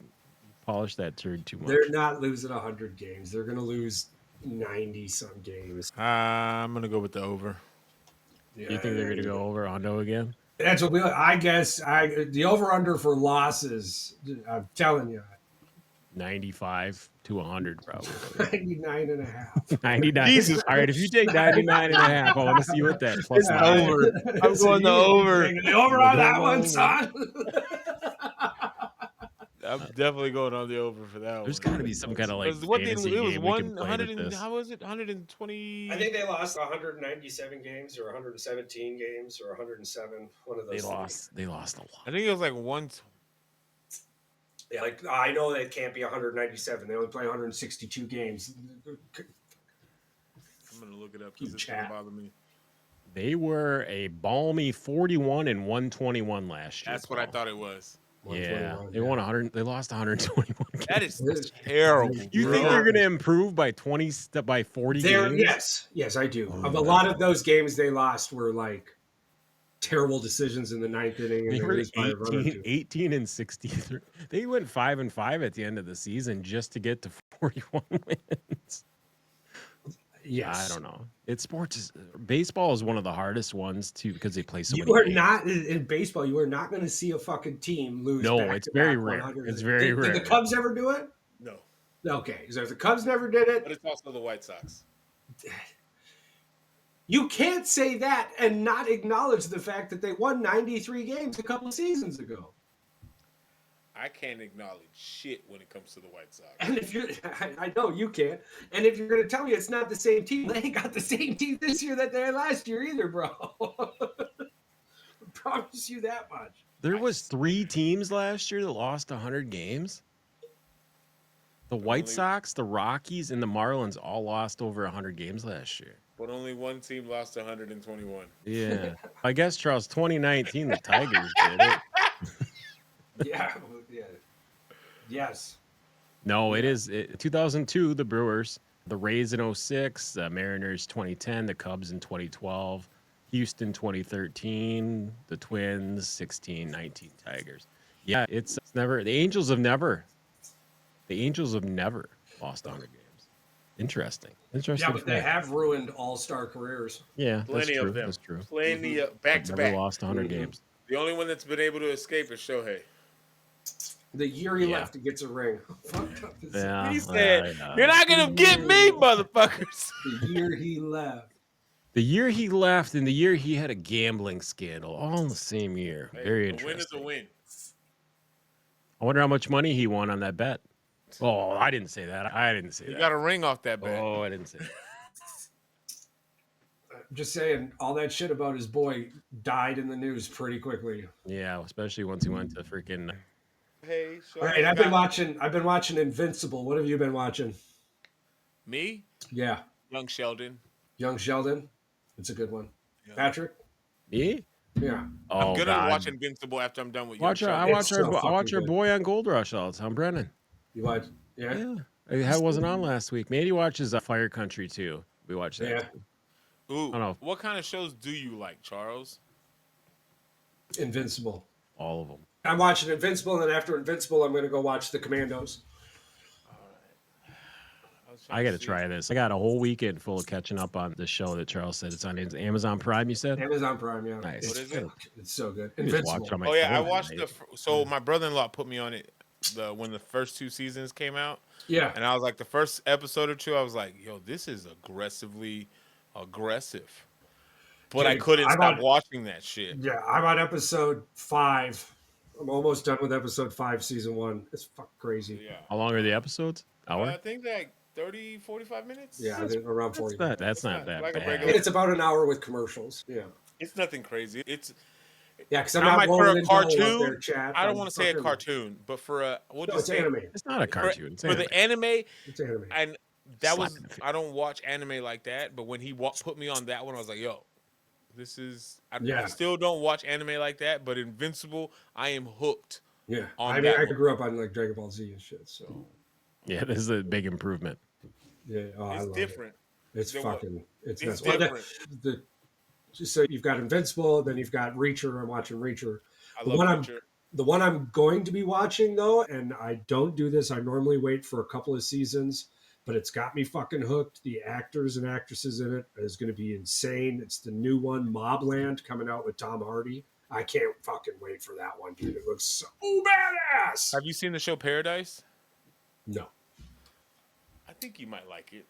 polish that turd too much. They're not losing 100 games. They're going to lose 90 some games. I'm gonna go with the over. You think they're going to go over Hondo again? That's what I guess. The over under for losses. I'm telling you, 95 to 100 probably. 99 and a half. 99. Jesus All right, if you take 99 and a half, I want to see what that plus Yeah. minus. Over. I'm going the over. The over on that one, Over. son. I'm definitely going on the over for that There's one. got to be some kind of like What fantasy it was game we can play 100 with and this. how was it? 120. I think they lost 197 games or 117 games or 107. One of those. They lost a lot. I think it was like one. Yeah, like I know that it can't be 197. They only play 162 games. gonna look it up You because it's gonna chat. bother me. They were a balmy 41 and 121 last year. That's what I Paul. thought it was. Yeah, 121, they won 100. They lost 121 games. That is It is- terrible. You bro. think they're going to improve by 40 games? Yes, I do. Oh Of a my lot of those games they lost were like terrible decisions in the ninth inning, and They they were lose by a run or 18, two. 18 and 63. They went 5-5 at the end of the season just to get to 41 wins. Yes, I don't know. It's sports. Baseball is one of the hardest ones too because they play so You many are games. not in baseball. You are not going to see a fucking team lose. No, back it's to very back rare. 100. It's very Did the rare. Cubs ever do it? No, Okay, so if the Cubs never did it, but it's also the White Sox. you can't say that and not acknowledge the fact that they won 93 games a couple of seasons ago. I can't acknowledge shit when it comes to the White Sox. And if you're, I know you can't. And if you're going to tell me it's not the same team, they ain't got the same team this year that they had last year either, bro. I promise you that much. There was 3 teams last year that lost 100 games. The White Sox, the Rockies, and the Marlins all lost over 100 games last year. But only one team lost 121. Yeah. I guess, Charles, 2019, the Tigers did it. Yeah. Yes. No, it is 2002, the Brewers, the Rays in 06, the Mariners 2010, the Cubs in 2012, Houston 2013, the Twins 16, 19 Tigers. Yeah, it's never, the Angels have never lost 100 games. Interesting. Yeah, but they fact. have ruined all-star careers. Yeah, Plenty that's true. of them. That's true. Plenty of back to Never back. lost 100 Mhm. games. The only one that's been able to escape is Shohei. The year he Yeah. left, he gets a ring. Fucked up. Yeah, He said, yeah. "You're not gonna get me, motherfuckers." The year he left. The year he left and the year he had a gambling scandal, all in the same year. Hey, Very a interesting. win is a win. I wonder how much money he won on that bet. Oh, I didn't say that. I didn't say He that. got a ring off that bet. Oh, I didn't say that. I'm just saying, all that shit about his boy died in the news pretty quickly. Yeah, especially once he went to freaking. Hey, All right, I've been watching Invincible. What have you been watching? Me, Yeah, Young Sheldon. Young Sheldon. It's a good one. Yeah. Patrick. Me? Yeah. Oh, I'm gonna God. watch Invincible after I'm done with Young Watch our, I Sheldon. watch It's our, so I watch fucking our good. boy on Gold Rush all the time, Brennan. You watch? Yeah. Yeah, I wasn't on last week. Mandy watches Fire Country too. We watched that. Yeah. Too. Ooh, I don't know. what kind of shows do you like, Charles? Invincible. All of them. I'm watching Invincible, and then after Invincible, I'm going to go watch The Commandos. I got to try this. I got a whole weekend full of catching up on the show that Charles said it's on Amazon Prime. You said? Amazon Prime, yeah. Nice. What is it? It's so good. I just watch Invincible. it on my Oh yeah, I phone watched tonight. So my brother-in-law put me on it when the first 2 seasons came out, Yeah. and I was like, the first episode or two, I was like, yo, this is aggressive. But I Dude, couldn't I'm stop on- watching that shit. Yeah, I'm on episode 5. I'm almost done with episode 5, season 1. It's fucking crazy. Yeah. How long are the episodes? Hour? I think like 30, 45 minutes. Yeah, I think around 40. That's not not that like a bad. regular- It's about an hour with commercials. Yeah. It's nothing crazy. It's Yeah, because I'm not not like for rolling a in dough up cartoon. there, chat. I don't I'm want to say a fucking- cartoon, but for a we'll No, just it's say anime. It's not a cartoon. It's for the anime, It's anime. and that Slap was in the face. I don't watch anime like that. But when he put me on that one, I was like, yo, this is. I Yeah. still don't watch anime like that, but Invincible, I am hooked. Yeah. on I mean, that I one. grew up on like Dragon Ball Z and shit. So, Yeah, this is a big improvement. yeah. Oh, I It's love different. it. It's Then what? fucking. It's It's nuts. Well, different. so you've got Invincible, then you've got Reacher. I'm watching Reacher. I The love one I'm- Witcher. The one I'm going to be watching, though, and I don't do this, I normally wait for a couple of seasons, but it's got me fucking hooked. The actors and actresses in it is going to be insane. It's the new one, Mobland, coming out with Tom Hardy. I can't fucking wait for that one, dude. It looks so badass. Have you seen the show Paradise? No. I think you might like it.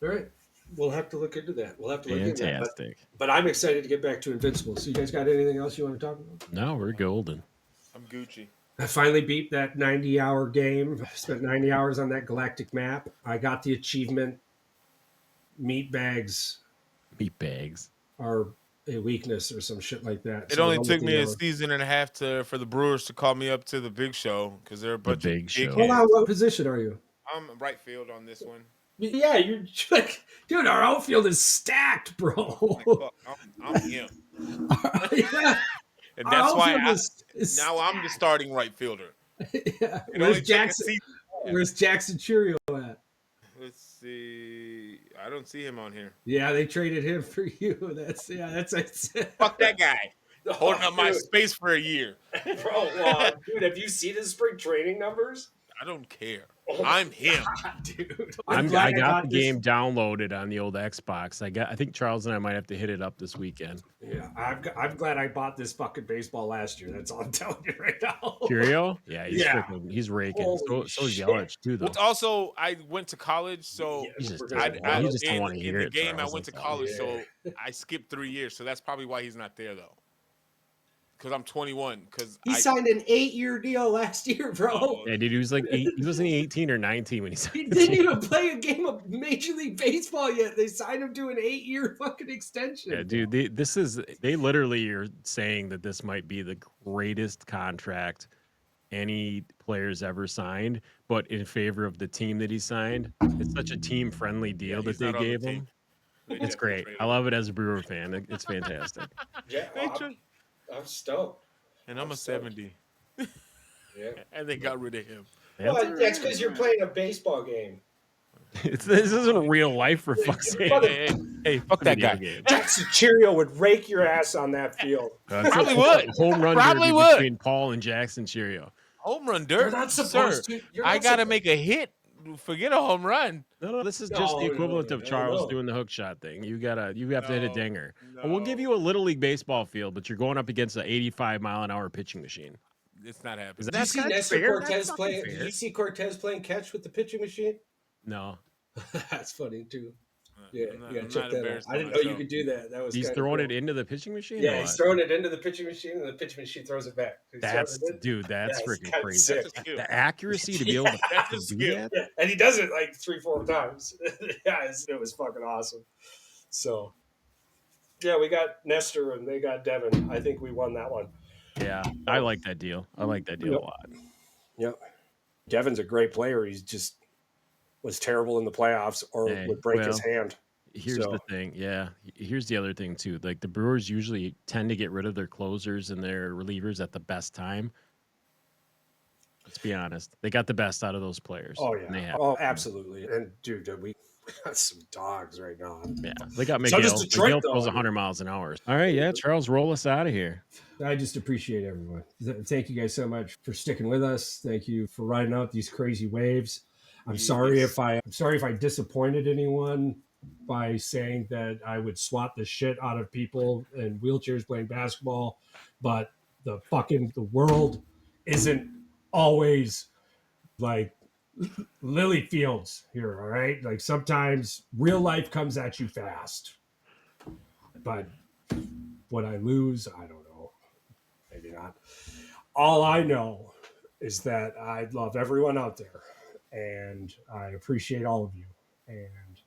All right. We'll have to look into that. We'll have to look into that. Fantastic. But I'm excited to get back to Invincible. So you guys got anything else you want to talk about? No, we're golden. I'm Gucci. I finally beat that 90-hour game. I spent 90 hours on that galactic map. I got the achievement. Meat bags Meat bags. are a weakness or some shit like that. It So only I'm took with me the, a season and a half for the Brewers to call me up to the big show because they're a bunch Big of Show. big Hold on, heads. what position are you? I'm right field on this one. Yeah, you're like Dude, our outfield is stacked, bro. Fuck, I'm him. Yeah. And Our that's why outfield is now I'm the starting right fielder. Yeah. It only Where's took a Jackson? season. Where's Jackson Churio at? Let's see. I don't see him on here. Yeah, they traded him for you. That's Fuck that guy. Holding up my dude. space for a year. Bro, dude, have you seen his spring training numbers? I don't care. I'm him. Dude, I glad got the this. game downloaded on the old Xbox. I think Charles and I might have to hit it up this weekend. Yeah, I'm glad I bought this fucking baseball last year. That's all I'm telling you right now. Curio? Yeah, Yeah. he's raking. Holy So is shit. Yelich too, though. But also, I went to college, so He just I don't want to in hear the it. game Charles, I went to that's all. college, so I skipped 3 years. So that's probably why he's not there though. Because I'm 21. Because He signed an 8-year deal last year, bro. Oh, Yeah, dude, he was like he wasn't 18 or 19 when he He signed. didn't even play a game of Major League Baseball yet. They signed him to an 8-year fucking extension. Yeah, dude, they literally are saying that this might be the greatest contract any player's ever signed, but in favor of the team that he signed. It's such a team-friendly deal that he's they not on the gave team. him. They It's definitely great. traded I him. love it as a Brewer fan. It's fantastic. Yeah, I'm stoked. And I'm a stoked. 70. Yeah. And they got rid of him. Well, that's because you're playing a baseball game. This isn't real life for fuck's sake. Hey, fuck that Video guy. game. Jackson Cheerio would rake your ass on that field. It's Probably a would. home run Probably derby would. between Paul and Jackson Cheerio. Home run You're dirt. not Sir, supposed to. You're I not got to supposed- make a hit. Forget a home run. No, this is just No, the no, equivalent no, of no, Charles no. doing the hook shot thing. You have to hit a No, dinger. And we'll give you a little league baseball field, but you're going up against an 85-mile-an-hour pitching machine. It's not happening. Is Did that- you see That's Nestor fair. Cortez That's playing? fucking Did fair. you see Cortez playing catch with the pitching machine? No, That's funny too. Yeah, I'm not- yeah. I'm Check not that out. embarrassed I of didn't know you myself. could do that. That was. he's kinda throwing cool. it into the pitching machine. Yeah, or he's what? throwing it into the pitching machine, and the pitching machine throws it back. He's throwing That's it in. dude. That's Yeah, it's freaking kinda crazy. sick. That's a skill. The accuracy to be able to That's a do skill. that. Yeah, and he does it like 3-4 times. Yeah, it was fucking awesome. So, yeah, we got Nestor and they got Devin. I think we won that one. Yeah, I like that deal. I like that deal Yep. a lot. Yep. Devin's a great player. He's just was terrible in the playoffs or Hey, would break his well, hand. Here's So- the thing. Yeah. Here's the other thing, too. Like, the Brewers usually tend to get rid of their closers and their relievers at the best time. Let's be honest. They got the best out of those players. Oh, And they yeah. have. Oh, absolutely. And, dude, we got some dogs right now. Yeah. They got So Miguel. does Detroit, Miguel though. throws 100 miles an hour. All right. Yeah. Charles, roll us out of here. I just appreciate everyone. Thank you guys so much for sticking with us. Thank you for riding out these crazy waves. I'm sorry if I disappointed anyone by saying that I would swat the shit out of people in wheelchairs playing basketball, but the world isn't always like lily fields here, all right? Like sometimes real life comes at you fast. But would I lose? I don't know. Maybe not. All I know is that I love everyone out there and I appreciate all of you. And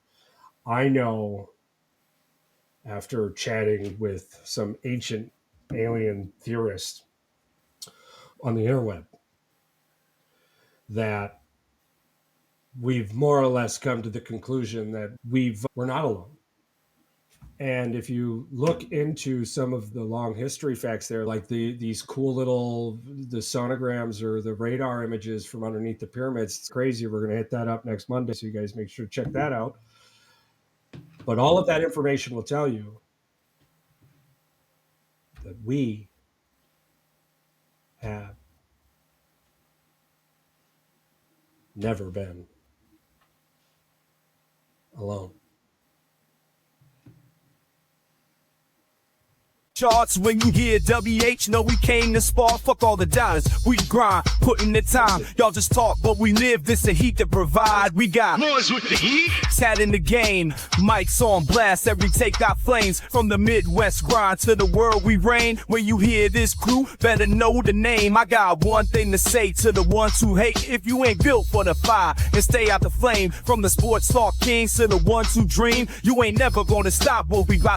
I know after chatting with some ancient alien theorists on the interweb that we've more or less come to the conclusion that we're not alone. And if you look into some of the long history facts there, like these cool little the sonograms or the radar images from underneath the pyramids, it's crazy. We're going to hit that up next Monday, so you guys make sure to check that out. But all of that information will tell you that we have never been alone. Charts when you hear WH, know we came to spar. Fuck all the doubters, we grind, put in the time. Y'all just talk, but we live. This the heat to provide. We got Boys with the heat. tat in the game, mics on blast. Every take got flames from the Midwest grind to the world we reign. When you hear this crew, better know the name. I got one thing to say to the ones who hate. If you ain't built for the fire and stay out the flame, from the sports talk kings to the ones who dream, you ain't never gonna stop what we got.